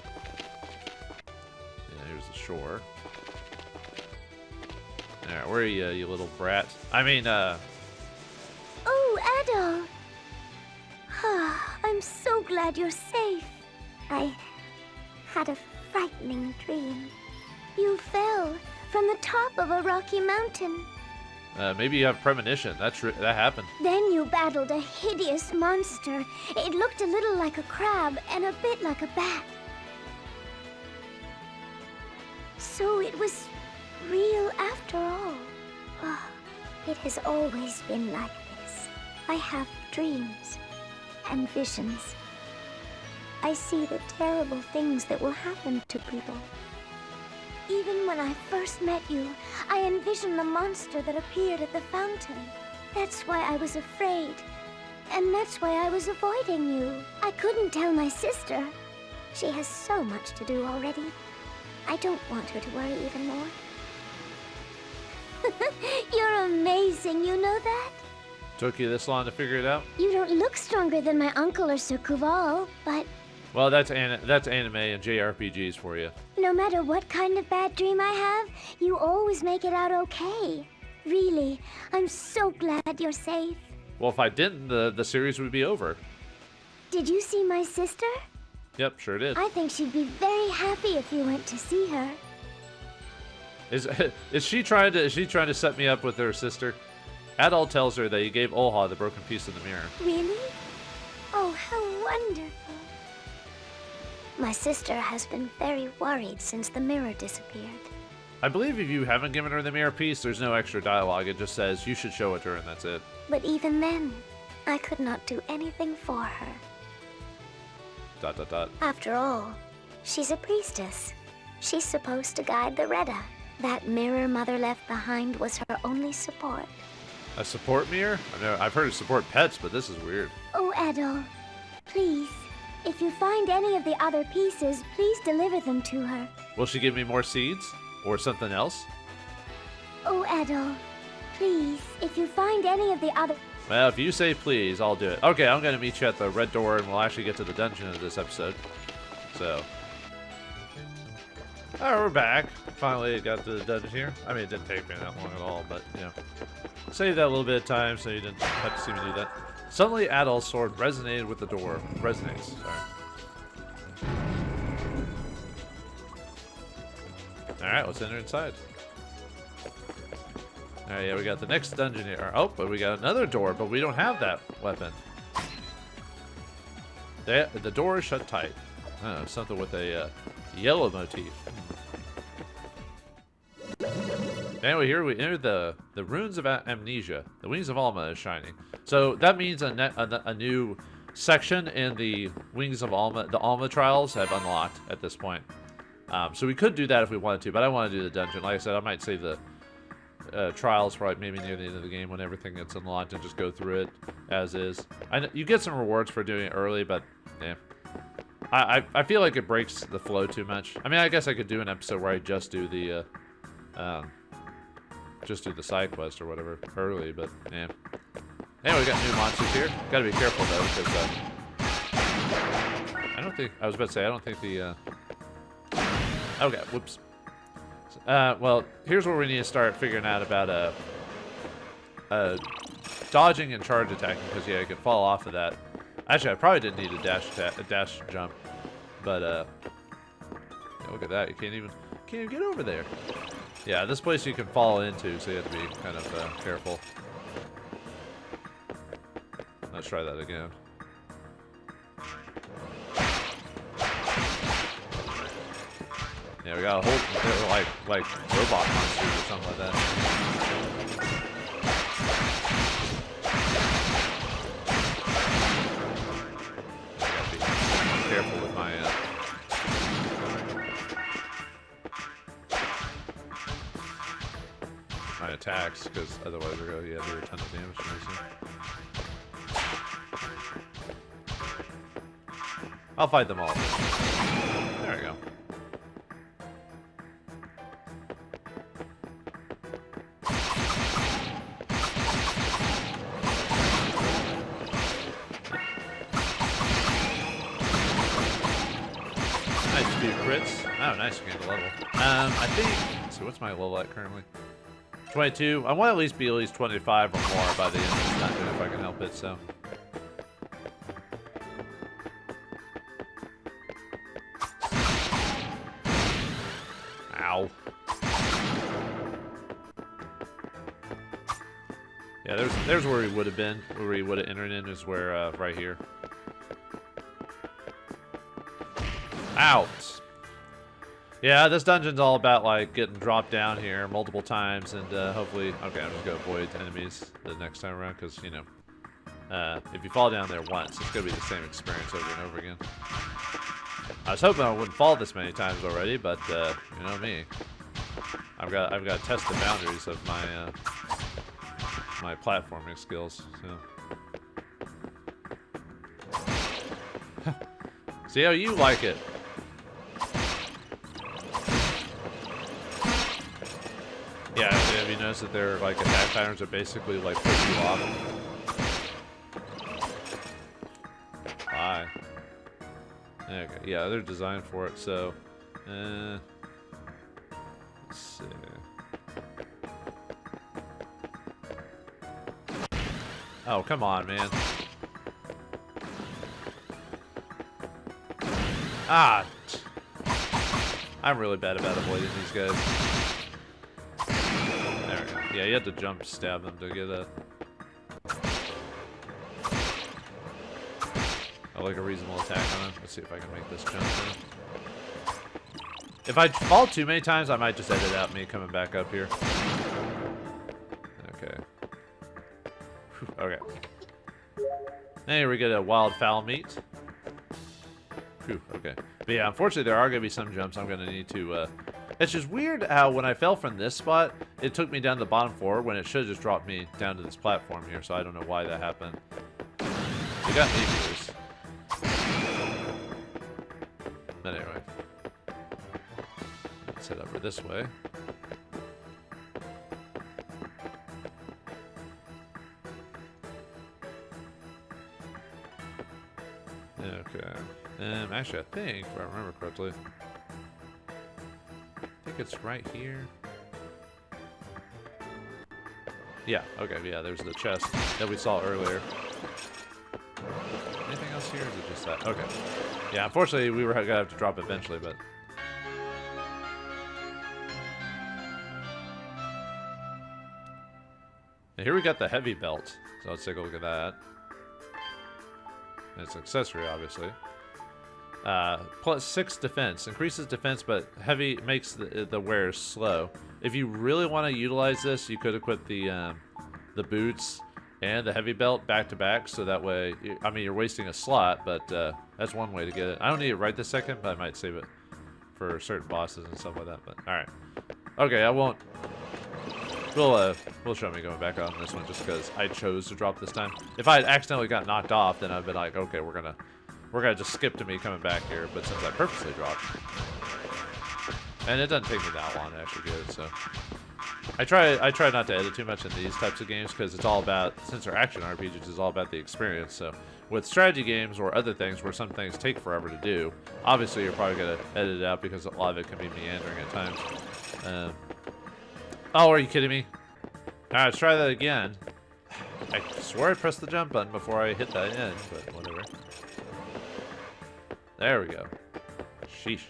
[SPEAKER 1] the shore. Alright, where are you little brat? I mean,
[SPEAKER 6] Oh, Adol! I'm so glad you're safe. I had a frightening dream. You fell from the top of a rocky mountain.
[SPEAKER 1] Maybe you have premonition. That happened.
[SPEAKER 6] Then you battled a hideous monster. It looked a little like a crab and a bit like a bat. So it was real after all. Oh, it has always been like this. I have dreams and visions. I see the terrible things that will happen to people. Even when I first met you, I envisioned the monster that appeared at the fountain. That's why I was afraid. And that's why I was avoiding you. I couldn't tell my sister. She has so much to do already. I don't want her to worry even more. You're amazing, you know that?
[SPEAKER 1] Took you this long to figure it out?
[SPEAKER 6] You don't look stronger than my uncle or Sir Kuval, but
[SPEAKER 1] Well, that's anime and JRPGs for you.
[SPEAKER 6] no matter what kind of bad dream I have, you always make it out okay. Really, I'm so glad you're safe.
[SPEAKER 1] Well, if I didn't, the series would be over.
[SPEAKER 6] Did you see my sister?
[SPEAKER 1] Yep, sure did.
[SPEAKER 6] I think she'd be very happy if you went to see her.
[SPEAKER 1] Is she trying to set me up with her sister? Adol tells her that he gave Olha the broken piece of the mirror.
[SPEAKER 6] Really? Oh, how wonderful. My sister has been very worried since the mirror disappeared.
[SPEAKER 1] I believe if you haven't given her the mirror piece, there's no extra dialogue. It just says you should show it to her, and that's it.
[SPEAKER 6] But even then, I could not do anything for her. ... After all, she's a priestess. She's supposed to guide the Reda. That mirror Mother left behind was her only support.
[SPEAKER 1] A support mirror? I've heard of support pets, but this is weird.
[SPEAKER 6] Oh, Adol, please, if you find any of the other pieces, please deliver them to her.
[SPEAKER 1] Will she give me more seeds? Or something else?
[SPEAKER 6] Oh, Adol, please, if you find any of the other...
[SPEAKER 1] Well, if you say please, I'll do it. Okay, I'm going to meet you at the red door, and we'll actually get to the dungeon of this episode. So... Alright, we're back. Finally got to the dungeon here. I mean, it didn't take me that long at all, but, you know. Save that a little bit of time so you didn't have to see me do that. Suddenly, Adol's sword resonated with the door. Resonates, sorry. Alright, let's enter inside. Alright, yeah, we got the next dungeon here. Oh, but we got another door, but we don't have that weapon. The door is shut tight. Something with a yellow motif. Anyway, here we enter the ruins of Amnesia. The Wings of Alma is shining. So that means a new section in the Wings of Alma. The Alma trials have unlocked at this point. So we could do that if we wanted to, but I want to do the dungeon. Like I said, I might save the trials for like maybe near the end of the game when everything gets unlocked and just go through it as is. I know you get some rewards for doing it early, but yeah. I feel like it breaks the flow too much. I mean, I guess I could do an episode where I just do the side quest or whatever early, but yeah. Anyway, we got new monsters here. Gotta be careful though, because I was about to say I don't think the okay, whoops. Well, here's where we need to start figuring out about dodging and charge attacking, because yeah, you can fall off of that. Actually, I probably didn't need a dash jump, but yeah, look at that. You can't even get over there. Yeah, this place you can fall into, so you have to be kind of careful. Let's try that again. Yeah, we gotta hold like robot monsters or something like that. Careful with my attacks, because otherwise we're going to do a ton of damage to me. I'll fight them all. There we go. Crits. Oh, nice. You gained a level. I think... So what's my level at currently? 22. I want to at least be at least 25 or more by the end of this dungeon if I can help it, so... Ow. Yeah, there's where he would have been. Where he would have entered in is where, right here. Out. Yeah, this dungeon's all about like getting dropped down here multiple times and hopefully, okay, I'm just gonna avoid enemies the next time around, because you know, if you fall down there once, it's gonna be the same experience over and over again. I was hoping I wouldn't fall this many times already, but you know me, I've got to test the boundaries of my my platforming skills. So. See how you like it. Yeah, have you noticed that their like attack patterns are basically like push you off? Bye. Okay, yeah, they're designed for it, so let's see. Oh, come on, man. Ah! I'm really bad about avoiding these guys. There we go. Yeah, you have to jump stab them to get a... like a reasonable attack on them. Let's see if I can make this jump in. If I fall too many times, I might just edit out me coming back up here. Okay. Okay. There we get a wild fowl meat. Whew, okay. But yeah, unfortunately there are going to be some jumps I'm going to need to... It's just weird how when I fell from this spot, it took me down to the bottom floor when it should have just dropped me down to this platform here, so I don't know why that happened. You got me, viewers. But anyway. Let's head over this way. Okay. Actually, I think, if I remember correctly, I think it's right here. Yeah, okay, yeah, there's the chest that we saw earlier. Anything else here, or is it just that? Okay. Yeah, unfortunately, we were going to have to drop it eventually, but... And here we got the heavy belt, so let's take a look at that. It's an accessory, obviously. Plus 6 defense. Increases defense, but heavy makes the wearer slow. If you really want to utilize this, you could equip the boots and the heavy belt back to back, so that way, I mean, you're wasting a slot, but that's one way to get it. I don't need it right this second, but I might save it for certain bosses and stuff like that. But all right, okay, I won't. We'll show me going back on this one just because I chose to drop this time. If I had accidentally got knocked off, then I'd been like, okay, we're gonna just skip to me coming back here. But since I purposely dropped, and it doesn't take me that long to actually get it, so I try not to edit too much in these types of games because it's all about, since they're action RPGs, it's all about the experience. So with strategy games or other things where some things take forever to do, obviously you're probably gonna edit it out because a lot of it can be meandering at times. Oh, are you kidding me? Alright, let's try that again. I swear I pressed the jump button before I hit that end, but whatever. There we go. Sheesh.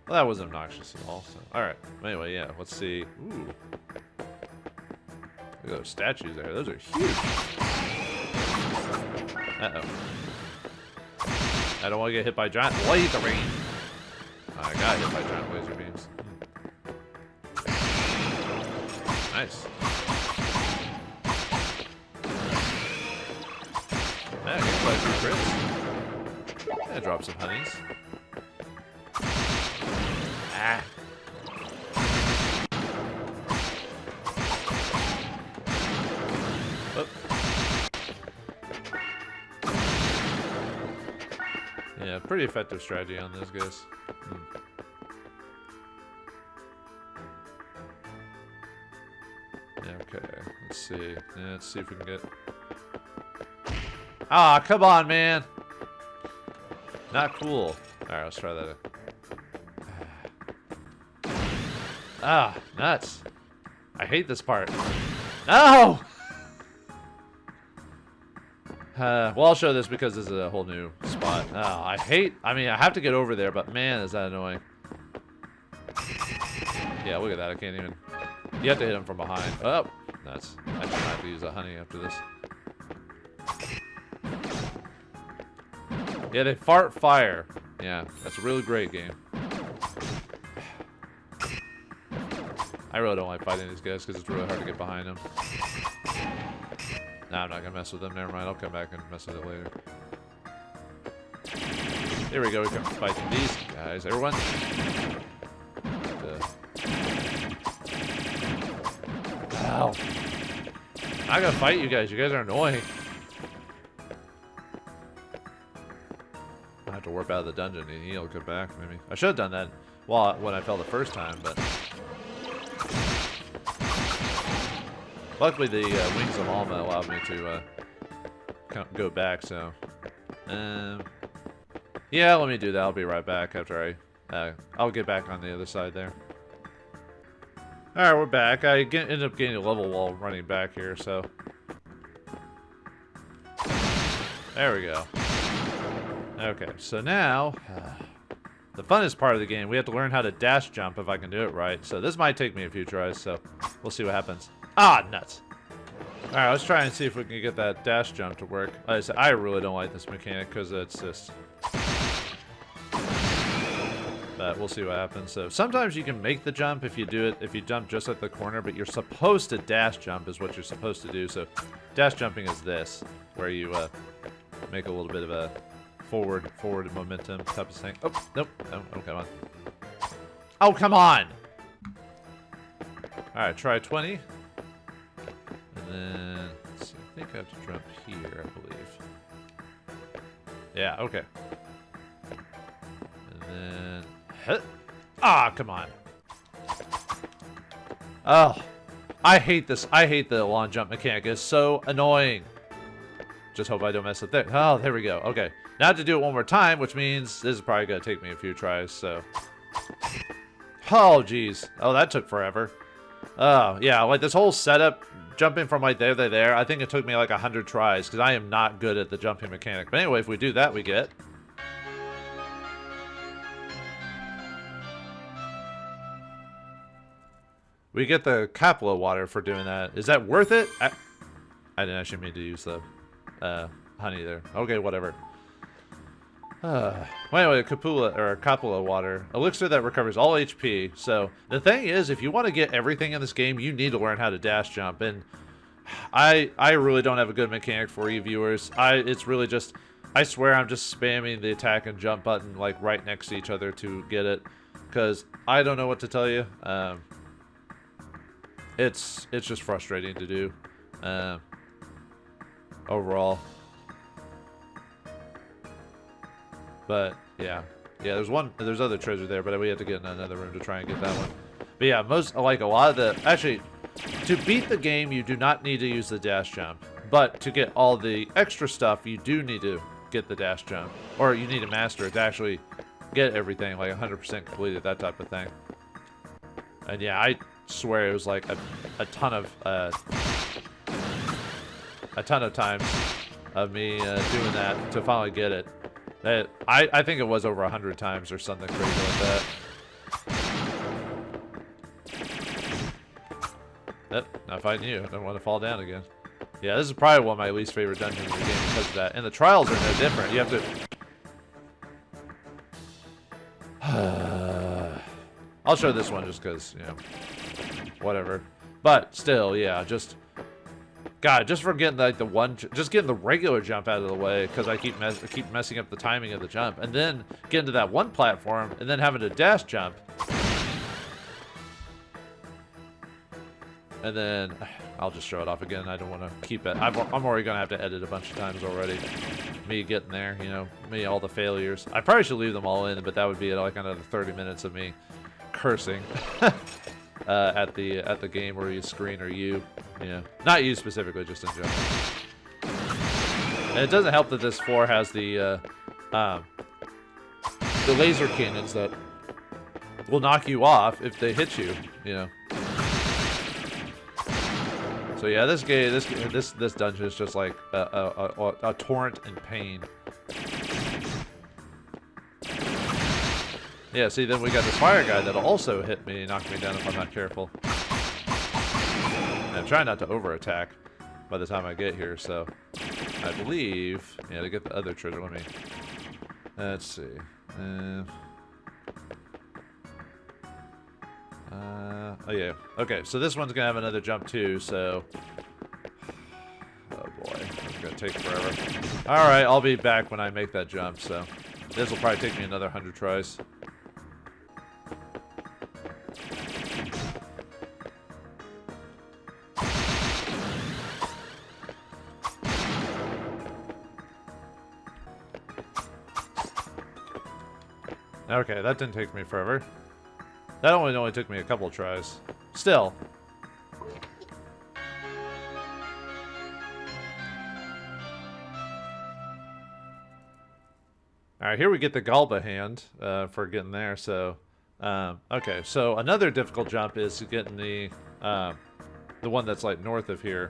[SPEAKER 1] Well, that wasn't obnoxious at all. So. Alright, anyway, yeah, let's see. Ooh. Look at those statues there. Those are huge. Uh-oh. I don't want to get hit by giant laser beams. I got hit by giant laser beams. Nice. Yeah, get quite a few crits. Yeah, drop some honeys. Ah. Oh. Yeah, pretty effective strategy on those guys. Okay, let's see. Yeah, let's see if we can get... Ah, come on, man! Not cool. Alright, let's try that. Ah, nuts. I hate this part. No! Well, I'll show this because this is a whole new spot. Oh, I have to get over there, but man, is that annoying. Yeah, look at that. I can't even... You have to hit him from behind. Oh, nuts. I should have to use a honey after this. Yeah, they fart fire. Yeah, that's a really great game. I really don't like fighting these guys because it's really hard to get behind them. Nah, I'm not going to mess with them. Never mind. I'll come back and mess with it later. Here we go. We can fight these guys. Everyone. Ow. I'm not going to fight you guys. You guys are annoying. I have to warp out of the dungeon and he'll come back, maybe. I should have done that when I fell the first time, but... Luckily, the Wings of Alma allowed me to go back, so... yeah, let me do that. I'll be right back after I'll get back on the other side there. Alright, we're back. I ended up getting a level while running back here, so... There we go. Okay, so now... the funnest part of the game, we have to learn how to dash jump if I can do it right. So this might take me a few tries, so we'll see what happens. Ah, nuts! Alright, let's try and see if we can get that dash jump to work. Like I said, I really don't like this mechanic because it's just... But we'll see what happens. So sometimes you can make the jump if you do it, if you jump just at the corner, but you're supposed to dash jump is what you're supposed to do. So dash jumping is this, where you make a little bit of a forward momentum type of thing. Oh, nope. Oh, come on. Oh, come on! Alright, try 20. And then, let's see, I think I have to jump here, I believe. Yeah, okay. And then... Ah, come on. Oh, I hate this. I hate the long jump mechanic. It's so annoying. Just hope I don't mess up there. Oh, there we go. Okay. Now I have to do it one more time, which means this is probably going to take me a few tries, so. Oh, jeez. Oh, that took forever. Oh, yeah, like this whole setup, jumping from like there to there, I think it took me like 100 tries, because I am not good at the jumping mechanic. But anyway, if we do that, we get... We get the Capilla water for doing that. Is that worth it? I didn't actually mean to use the honey there. Okay, whatever. Well, anyway, Capilla water. Elixir that recovers all HP. So, the thing is, if you want to get everything in this game, you need to learn how to dash jump. And I really don't have a good mechanic for you viewers. It's really just... I swear I'm just spamming the attack and jump button like right next to each other to get it. Because I don't know what to tell you. It's just frustrating to do, overall. But yeah, there's other treasure there, but we have to get in another room to try and get that one. But yeah, actually, to beat the game, you do not need to use the dash jump, but to get all the extra stuff, you do need to get the dash jump, or you need to master it to actually get everything, like 100% completed, that type of thing. And yeah, I swear it was like a ton of times of me doing that to finally get it. I think it was over 100 times or something crazy like that. Yep, not fighting you. I don't want to fall down again. Yeah, this is probably one of my least favorite dungeons in the game because of that. And the trials are no different. You have to... I'll show this one just because, you know, whatever. But still, yeah, just for getting like just getting the regular jump out of the way because I keep messing up the timing of the jump, and then getting to that one platform and then having to dash jump, and then I'll just show it off again. I don't want to keep it. I'm already gonna have to edit a bunch of times already. Me getting there, you know, all the failures. I probably should leave them all in, but that would be like another 30 minutes of me cursing at the game or you screen or you know, not you specifically, just in general. And it doesn't help that this floor has the laser cannons that will knock you off if they hit you, you know. So yeah, this dungeon is just like a torrent in pain. Yeah, see, then we got this fire guy that'll also hit me and knock me down if I'm not careful. And I'm trying not to over-attack by the time I get here, so... I believe... Yeah, to get the other treasure, let's see. Oh yeah. Okay, so this one's gonna have another jump too, so... Oh boy, it's gonna take forever. Alright, I'll be back when I make that jump, so... This will probably take me another 100 tries. Okay, that didn't take me forever. That only took me a couple of tries. Still. Alright, here we get the Galba hand for getting there, so... okay, so another difficult jump is getting the one that's like north of here.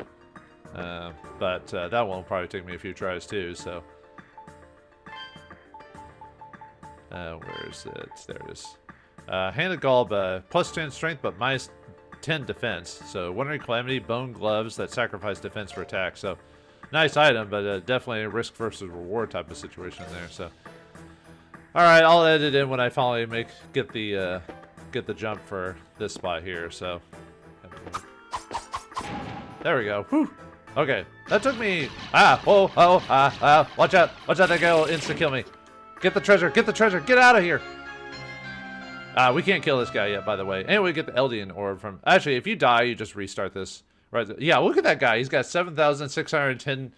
[SPEAKER 1] But that one will probably take me a few tries too, so... where is it? There it is. Hand of Galba, plus 10 strength, but minus 10 defense. So, Wintry Calamity, bone gloves that sacrifice defense for attack. So, nice item, but definitely a risk versus reward type of situation there, so... Alright, I'll edit in when I finally get the jump for this spot here, so... There we go. Whew! Okay, that took me... watch out! Watch out, that guy will insta-kill me. Get the treasure, get out of here! We can't kill this guy yet, by the way. Anyway, we get the Eldian orb from... Actually, if you die, you just restart this. Right? Yeah, look at that guy. He's got 7,610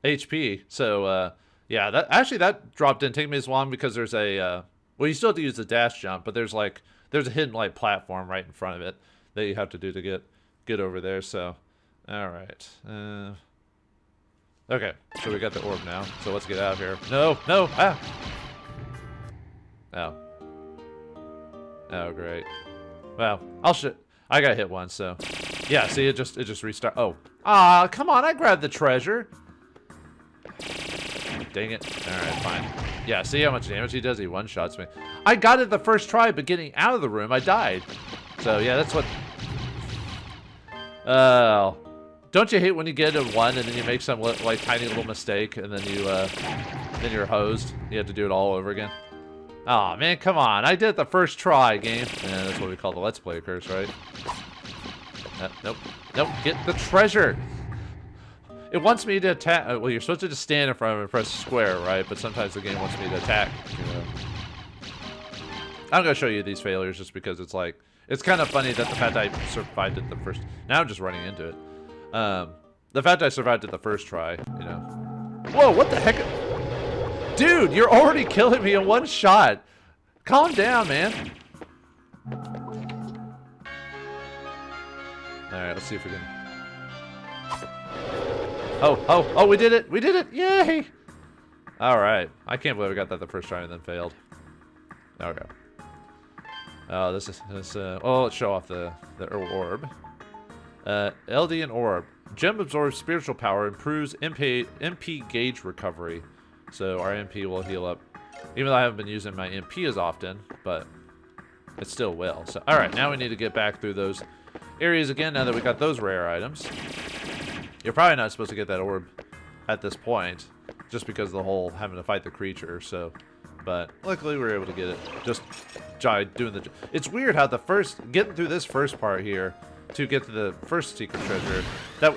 [SPEAKER 1] HP, so... yeah, that drop didn't take me as long because there's a, well, you still have to use the dash jump, but there's a hidden, like, platform right in front of it that you have to do to get over there, so, alright, okay, so we got the orb now, so let's get out of here. No, oh, great. Well, I got hit once, so, yeah, see, it just restart, come on, I grabbed the treasure. Dang it. Alright, fine. Yeah, see how much damage he does? He one-shots me. I got it the first try, but getting out of the room, I died. So, yeah, that's what... don't you hate when you get a 1 and then you make some, like, tiny little mistake, and then then you're hosed? You have to do it all over again? Aw, man, come on. I did it the first try, game. Yeah, that's what we call the Let's Play curse, right? Nope. Get the treasure! It wants me to attack. Well, you're supposed to just stand in front of it and press square, right? But sometimes the game wants me to attack. You know. I'm going to show you these failures just because it's like... It's kind of funny that the fact I survived it the first... Now I'm just running into it. The fact I survived it the first try, you know. Whoa, what the heck? Dude, you're already killing me in one shot. Calm down, man. Alright, let's see if we can... Oh, we did it! We did it! Yay! Alright. I can't believe I got that the first try and then failed. Okay. Oh, let's show off the orb. Eldian orb. Gem absorbs spiritual power, improves MP gauge recovery. So our MP will heal up. Even though I haven't been using my MP as often, but it still will. So, alright, now we need to get back through those areas again now that we got those rare items. You're probably not supposed to get that orb at this point, just because of the whole having to fight the creature, so... But luckily we were able to get it. Just doing the... It's weird how getting through this first part here to get to the first secret treasure, that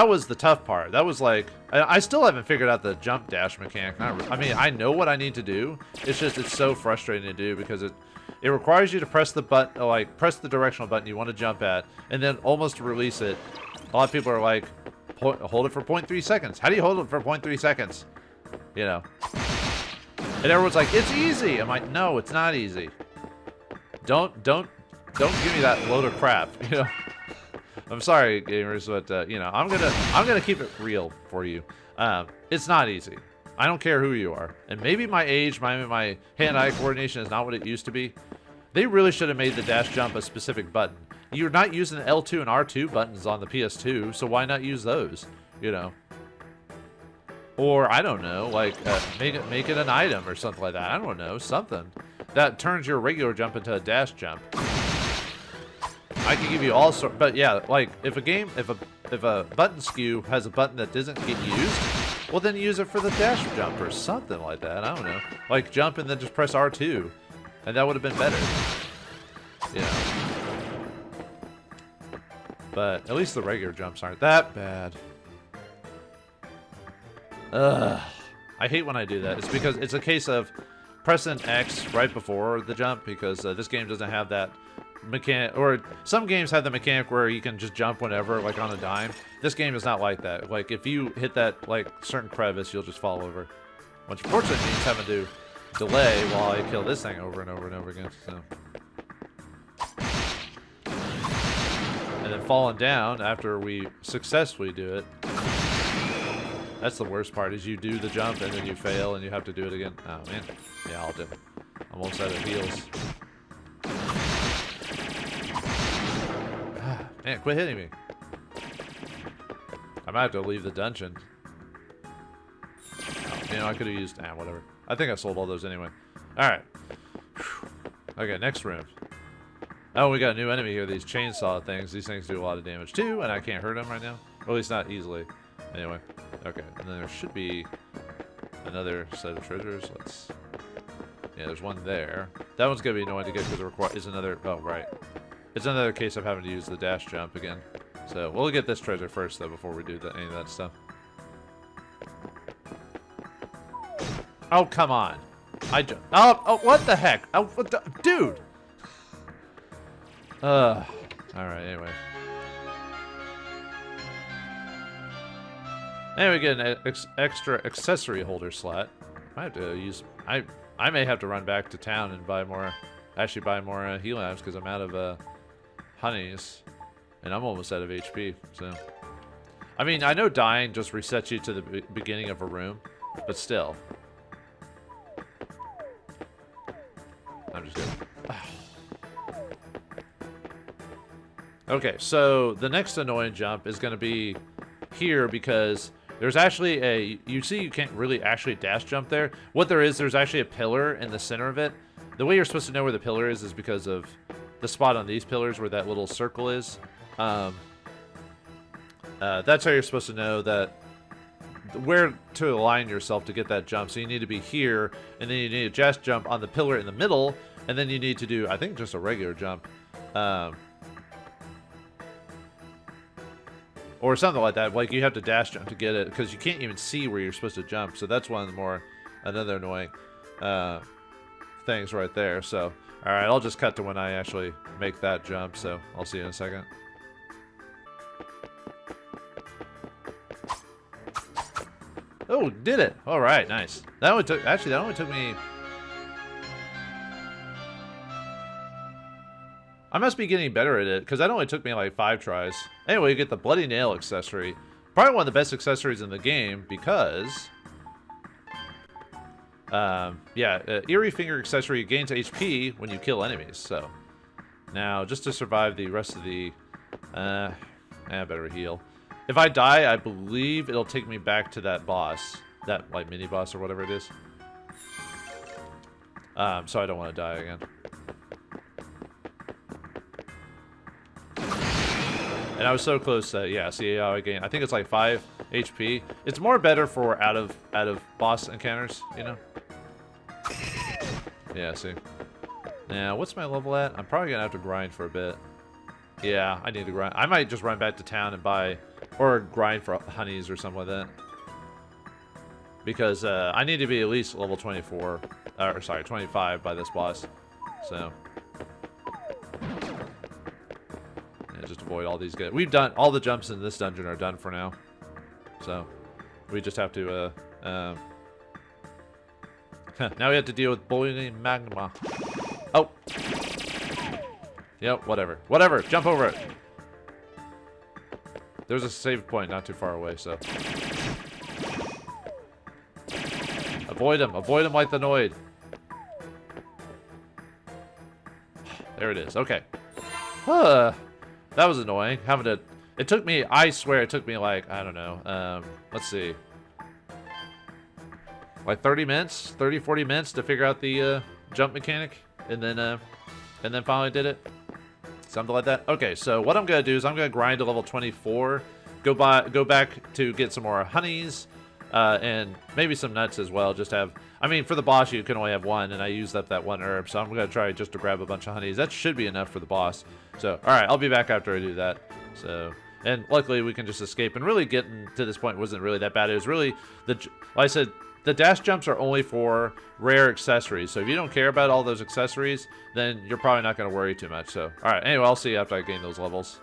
[SPEAKER 1] was the tough part. That was like... I still haven't figured out the jump dash mechanic. I mean, I know what I need to do. It's just, it's so frustrating to do because it requires you to press the button, like, press the directional button you want to jump at, and then almost release it. A lot of people are like, hold it for 0.3 seconds. How do you hold it for 0.3 seconds? You know. And everyone's like, it's easy. I'm like, no, it's not easy. Don't give me that load of crap. You know. I'm sorry, gamers, but you know, I'm gonna keep it real for you. It's not easy. I don't care who you are. And maybe my age, my hand-eye coordination is not what it used to be. They really should have made the dash jump a specific button. You're not using the L2 and R2 buttons on the PS2, so why not use those? You know. Or, I don't know, like, make it an item or something like that. I don't know, something. That turns your regular jump into a dash jump. I can give you all sorts, but yeah, like, if a button skew has a button that doesn't get used, well then use it for the dash jump or something like that, I don't know. Like, jump and then just press R2, and that would have been better. You know. But at least the regular jumps aren't that bad. Ugh. I hate when I do that. It's because it's a case of pressing X right before the jump, because this game doesn't have that mechanic, or some games have the mechanic where you can just jump whenever, like on a dime. This game is not like that. Like, if you hit that, like, certain crevice, you'll just fall over. Which unfortunately means having to delay while I kill this thing over and over and over again. So. And then falling down after we successfully do it. That's the worst part, is you do the jump and then you fail and you have to do it again. Oh, man. Yeah, I'll do it. I'm almost out of heals. Man, quit hitting me. I might have to leave the dungeon. Oh, you know, I could have used... whatever. I think I sold all those anyway. Alright. Okay, next room. Oh, we got a new enemy here, these chainsaw things. These things do a lot of damage too, and I can't hurt them right now. Or at least not easily. Anyway. Okay, and then there should be another set of treasures. Let's... Yeah, there's one there. That one's going to be annoying to get because it requires another... Oh, right. It's another case of having to use the dash jump again. So, we'll get this treasure first, though, before we do any of that stuff. Oh, come on. Oh, what the heck? Oh, what the... Dude! Alright, anyway. And we get an extra accessory holder slot. I have to use... I may have to run back to town and buy more... Actually buy more healing items because I'm out of honeys. And I'm almost out of HP, so... I mean, I know dying just resets you to the beginning of a room. But still. I'm just gonna... Okay, so the next annoying jump is going to be here because there's actually a... You see you can't really actually dash jump there. What there is, there's actually a pillar in the center of it. The way you're supposed to know where the pillar is because of the spot on these pillars where that little circle is. That's how you're supposed to know that where to align yourself to get that jump. So you need to be here, and then you need to just jump on the pillar in the middle, and then you need to do, I think, just a regular jump. Or something like that. Like, you have to dash jump to get it, because you can't even see where you're supposed to jump. So that's one of the more, another annoying things right there. So, alright, I'll just cut to when I actually make that jump. So, I'll see you in a second. Oh, did it! Alright, nice. That only took, actually, that only took me... I must be getting better at it, because that only took me like 5 tries. Anyway, you get the Bloody Nail accessory. Probably one of the best accessories in the game, because... Eerie Finger accessory gains HP when you kill enemies, so... Now, just to survive the rest of the... I better heal. If I die, I believe it'll take me back to that boss. That, like, mini-boss or whatever it is. So I don't want to die again. And I was so close to, yeah, see how I gain. I think it's like 5 HP. It's more better for out of boss encounters, you know? Yeah, see. Now, what's my level at? I'm probably gonna have to grind for a bit. Yeah, I need to grind. I might just run back to town and buy, or grind for honeys or something like that. Because I need to be at least level 24, or sorry, 25 by this boss. So. Yeah, just avoid all these guys. We've done, all the jumps in this dungeon are done for now. So, we just have to, now we have to deal with boiling magma. Oh! Yep, whatever. Whatever! Jump over it! There's a save point not too far away, so... Avoid him! Avoid him like the Noid! There it is. Okay. That was annoying. Having to... It took me... I swear it took me like... I don't know. Let's see. Like 30 minutes? 30, 40 minutes to figure out the jump mechanic. And then finally did it. Something like that. Okay, so what I'm going to do is I'm going to grind to level 24. Go back to get some more honeys. And maybe some nuts as well. Just have... I mean, for the boss, you can only have one. And I used up that one herb. So I'm going to try just to grab a bunch of honeys. That should be enough for the boss. So, alright, I'll be back after I do that. So... And luckily, we can just escape. And really getting to this point wasn't really that bad. It was really... Like I said... The dash jumps are only for rare accessories. So if you don't care about all those accessories, then you're probably not going to worry too much. So, alright. Anyway, I'll see you after I gain those levels.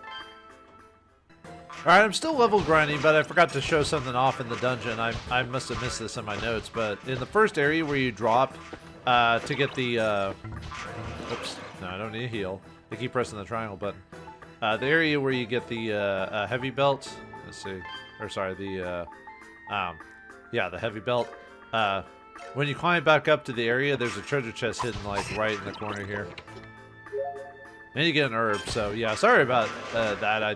[SPEAKER 1] Alright, I'm still level grinding, but I forgot to show something off in the dungeon. I must have missed this in my notes, but in the first area where you drop to get the... oops, no, I don't need a heal. I keep pressing the triangle button. The area where you get the heavy belt. Let's see. Or sorry, the... yeah, the heavy belt. When you climb back up to the area, there's a treasure chest hidden, like, right in the corner here. And you get an herb, so yeah, sorry about that. I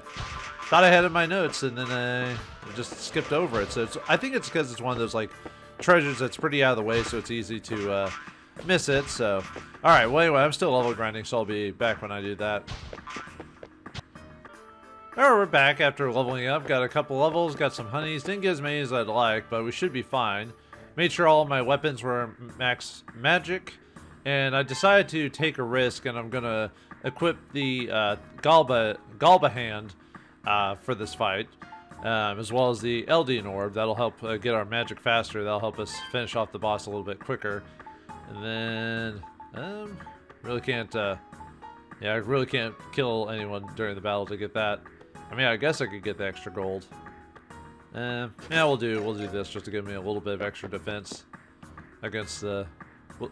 [SPEAKER 1] thought I had it in my notes, and then I just skipped over it. So I think it's because it's one of those, like, treasures that's pretty out of the way, so it's easy to miss it. So, alright, well, anyway, I'm still level grinding, so I'll be back when I do that. Alright, we're back after leveling up. Got a couple levels, got some honeys. Didn't get as many as I'd like, but we should be fine. Made sure all of my weapons were max magic, and I decided to take a risk, and I'm going to equip the Galba hand for this fight, as well as the Eldian Orb. That'll help get our magic faster. That'll help us finish off the boss a little bit quicker. And then, really can't, yeah, I really can't kill anyone during the battle to get that. I mean, I guess I could get the extra gold. Yeah, we'll do this just to give me a little bit of extra defense against the... Well,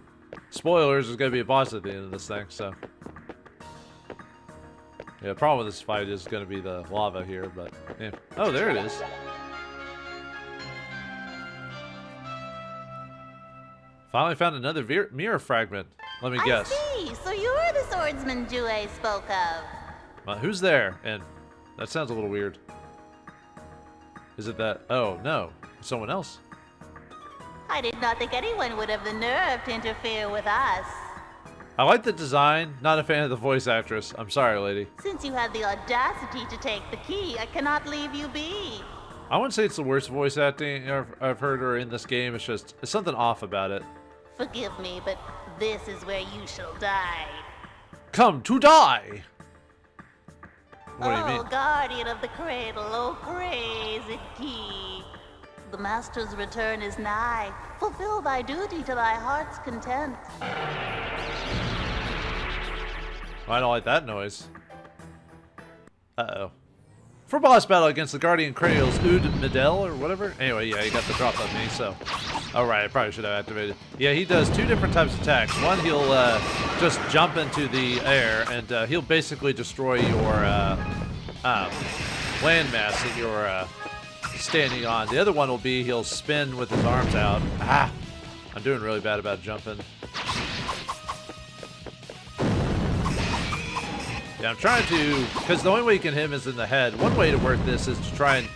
[SPEAKER 1] spoilers, there's going to be a boss at the end of this thing, so... Yeah, the problem with this fight is going to be the lava here, but... Yeah. Oh, there it is. Finally found another mirror fragment. Let me guess.
[SPEAKER 18] I see. So you're the swordsman Jue spoke of.
[SPEAKER 1] Well, who's there? And that sounds a little weird. Is it that? Oh, no. Someone else.
[SPEAKER 18] I did not think anyone would have the nerve to interfere with us.
[SPEAKER 1] I like the design. Not a fan of the voice actress. I'm sorry, lady.
[SPEAKER 18] Since you had the audacity to take the key, I cannot leave you be.
[SPEAKER 1] I wouldn't say it's the worst voice acting I've heard her in this game. It's just, it's something off about it.
[SPEAKER 18] Forgive me, but this is where you shall die.
[SPEAKER 1] Come to die! What do you mean?
[SPEAKER 18] Oh, guardian of the cradle, oh crazy key. The master's return is nigh. Fulfill thy duty to thy heart's content.
[SPEAKER 1] I don't like that noise. Uh-oh. For boss battle against the Guardian Cradles, Ood Medel or whatever. Anyway, yeah, he got the drop on me, so... Alright, I probably should have activated. Yeah, he does two different types of attacks. One, he'll just jump into the air, and he'll basically destroy your landmass that you're standing on. The other one will be he'll spin with his arms out. Ah! I'm doing really bad about jumping. Yeah, I'm trying to, because the only way you can hit him is in the head. One way to work this is to try and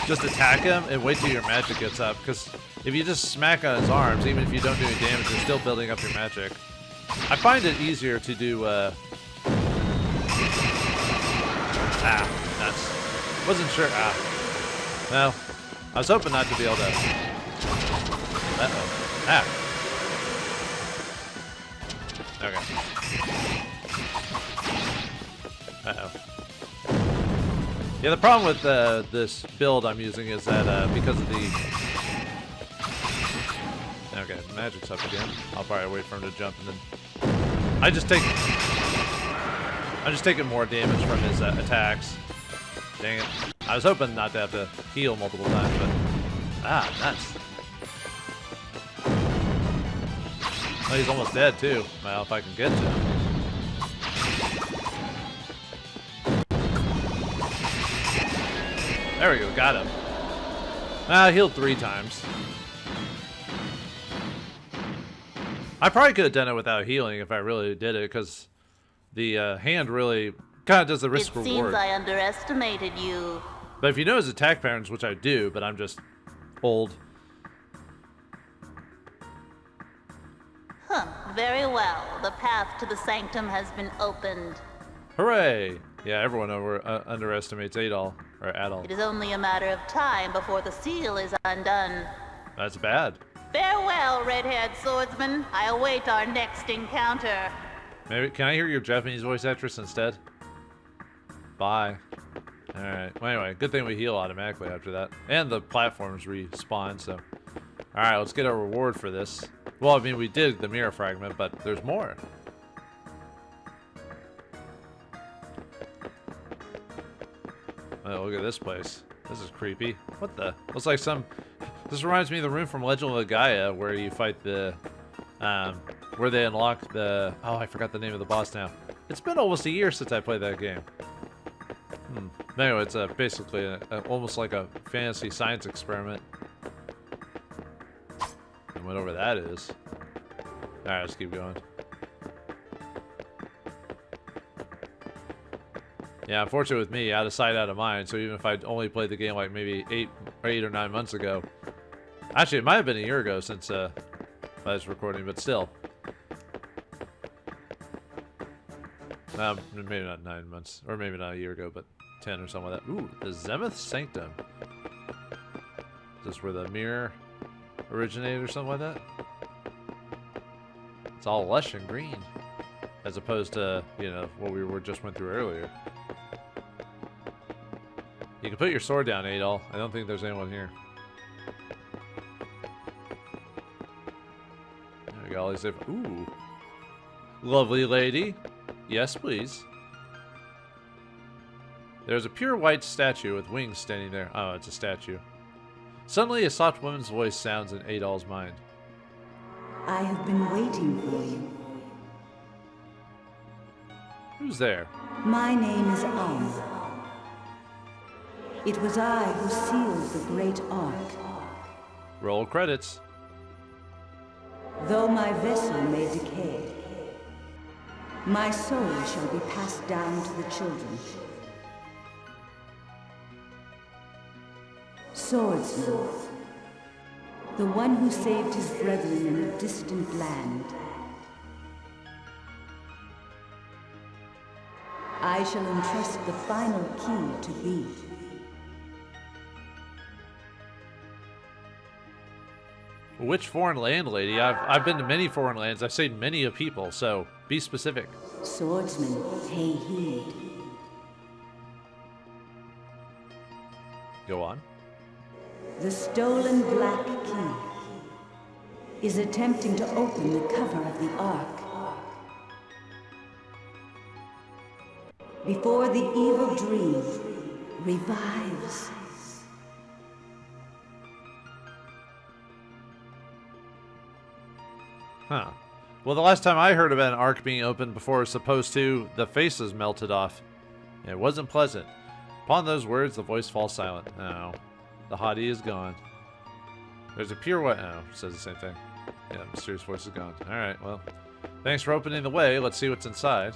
[SPEAKER 1] just attack him and wait till your magic gets up, because if you just smack on his arms, even if you don't do any damage, you're still building up your magic. I find it easier to do, nuts. Wasn't sure, well, I was hoping not to be able to, okay. Uh-oh. Yeah, the problem with this build I'm using is that because of the... Okay, magic's up again. I'll probably wait for him to jump and then... I'm just taking more damage from his attacks. Dang it. I was hoping not to have to heal multiple times, but... nuts. Oh, he's almost dead, too. Well, if I can get to him. There we go, got him. I healed 3 times. I probably could have done it without healing if I really did it, because the hand really kind of does the risk reward.
[SPEAKER 18] It seems I underestimated you.
[SPEAKER 1] But if you know his attack patterns, which I do, but I'm just old.
[SPEAKER 18] Very well. The path to the sanctum has been opened.
[SPEAKER 1] Hooray! Yeah, everyone underestimates Adol, or Adol.
[SPEAKER 18] It is only a matter of time before the seal is undone.
[SPEAKER 1] That's bad.
[SPEAKER 18] Farewell, red-haired swordsman. I await our next encounter.
[SPEAKER 1] Maybe, can I hear your Japanese voice actress instead? Bye. Alright, well anyway, good thing we heal automatically after that. And the platforms respawn, so... Alright, let's get our reward for this. Well, I mean, we did the mirror fragment, but there's more. Oh, look at this place. This is creepy. What the? Looks like some... This reminds me of the room from Legend of Gaia where you fight the... where they unlock the... Oh, I forgot the name of the boss now. It's been almost a year since I played that game. Anyway, it's basically almost like a fantasy science experiment. And whatever that is. Alright, let's keep going. Yeah, unfortunately with me, out of sight, out of mind. So even if I'd only played the game like maybe 8 or 9 months ago. Actually, it might have been a year ago since I was recording, but still. Maybe not 9 months, or maybe not a year ago, but 10 or something like that. Ooh, the Zemeth Sanctum. Is this where the mirror originated or something like that? It's all lush and green, as opposed to, you know, what we just went through earlier. You can put your sword down, Adol. I don't think there's anyone here. There we go. All these ooh. Lovely lady. Yes, please. There's a pure white statue with wings standing there. Oh, it's a statue. Suddenly, a soft woman's voice sounds in Adol's mind.
[SPEAKER 7] I have been waiting for you.
[SPEAKER 1] Who's there?
[SPEAKER 7] My name is Om. It was I who sealed the great Ark.
[SPEAKER 1] Roll credits.
[SPEAKER 7] Though my vessel may decay, my soul shall be passed down to the children. Swordsman, the one who saved his brethren in a distant land. I shall entrust the final key to thee.
[SPEAKER 1] Which foreign land, lady? I've been to many foreign lands. I've saved many of people, so be specific.
[SPEAKER 7] Swordsman, pay heed.
[SPEAKER 1] Go on.
[SPEAKER 7] The stolen black key is attempting to open the cover of the Ark. Before the evil dream revives.
[SPEAKER 1] Huh. Well, the last time I heard about an Ark being opened before it was supposed to, the faces melted off. It wasn't pleasant. Upon those words, the voice falls silent. Oh. The hottie is gone. There's a pure white... Oh, it says the same thing. Yeah, mysterious voice is gone. Alright, well. Thanks for opening the way. Let's see what's inside.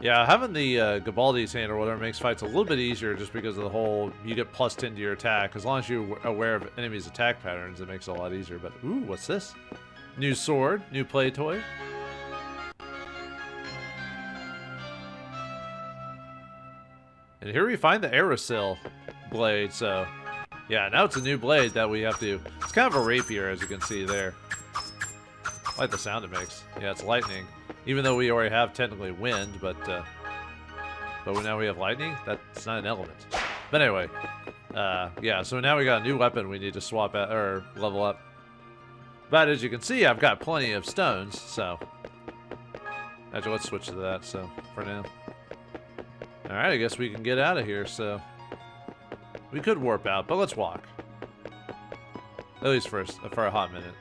[SPEAKER 1] Yeah, having the Gabaldi's hand or whatever makes fights a little bit easier just because of the whole... You get +10 to your attack. As long as you're aware of enemies' attack patterns, it makes it a lot easier. But, ooh, what's this? New sword. New play toy. And here we find the Aerosil blade, so... Yeah, now it's a new blade that we have to... It's kind of a rapier, as you can see there. I like the sound it makes. Yeah, it's lightning. Even though we already have technically wind, but now we have lightning? That's not an element. But anyway, yeah, so now we got a new weapon we need to swap out, or level up. But as you can see, I've got plenty of stones, so... Actually, let's switch to that, so, for now. Alright, I guess we can get out of here, so... We could warp out, but let's walk. At least for a hot minute.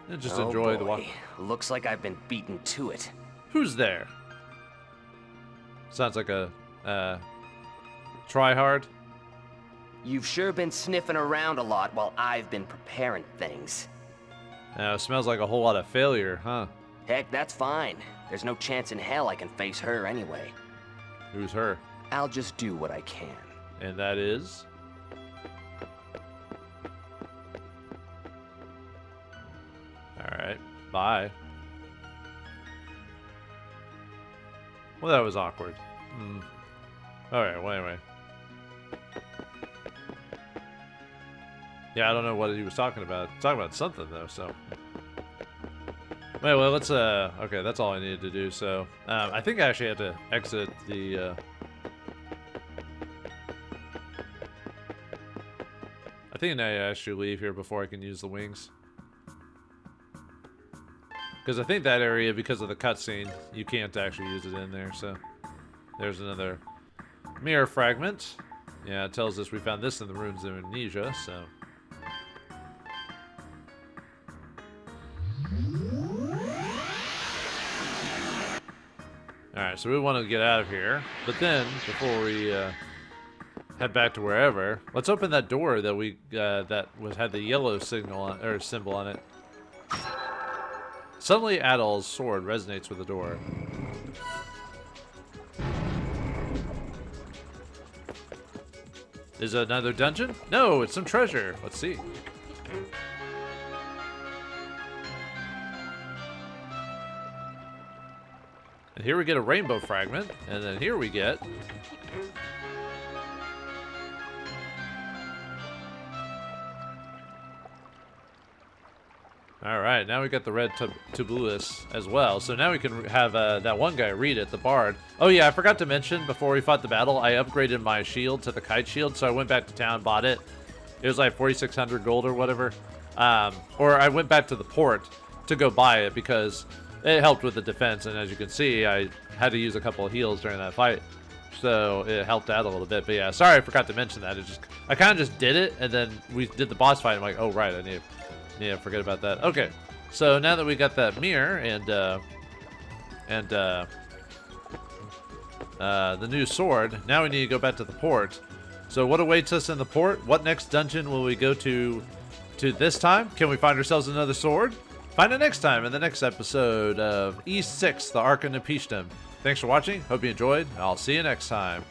[SPEAKER 1] And just enjoy the walk.
[SPEAKER 12] Looks like I've been beaten to it.
[SPEAKER 1] Who's there? Sounds like a, try-hard.
[SPEAKER 12] You've sure been sniffing around a lot while I've been preparing things.
[SPEAKER 1] It smells like a whole lot of failure, huh?
[SPEAKER 12] Heck, that's fine. There's no chance in hell I can face her anyway.
[SPEAKER 1] Who's her?
[SPEAKER 12] I'll just do what I can.
[SPEAKER 1] And that is? Alright, bye. Well, that was awkward. Alright, well, anyway. Yeah, I don't know what he was talking about. Talking about something, though, so... Anyway, let's, okay, that's all I needed to do, so... I think I actually had to exit the, I think I actually leave here before I can use the wings. Because I think that area, because of the cutscene, you can't actually use it in there. So there's another mirror fragment. Yeah, it tells us we found this in the ruins of Amnesia, so. Alright, so we want to get out of here. But then, before we head back to wherever, let's open that door that we had the yellow signal on, or symbol on it. Suddenly, Adol's sword resonates with the door. Is it another dungeon? No, it's some treasure. Let's see. And here we get a rainbow fragment, and then here we get Alright, now we got the red tubulus as well. So now we can have that one guy read it, the bard. Oh yeah, I forgot to mention, before we fought the battle, I upgraded my shield to the kite shield, so I went back to town, bought it. It was like 4,600 gold or whatever. Or I went back to the port to go buy it because it helped with the defense, and as you can see, I had to use a couple of heals during that fight. So it helped out a little bit. But yeah, sorry I forgot to mention that. I kind of just did it, and then we did the boss fight. I'm like, oh right, I need to forget about that. Okay, so now that we got that mirror and the new sword, now we need to go back to the port. So what awaits us in the port? What next dungeon will we go to this time? Can we find ourselves another sword? Find it next time in the next episode of Ys 6, the Ark of Napishtim. Thanks for watching. Hope you enjoyed. I'll see you next time.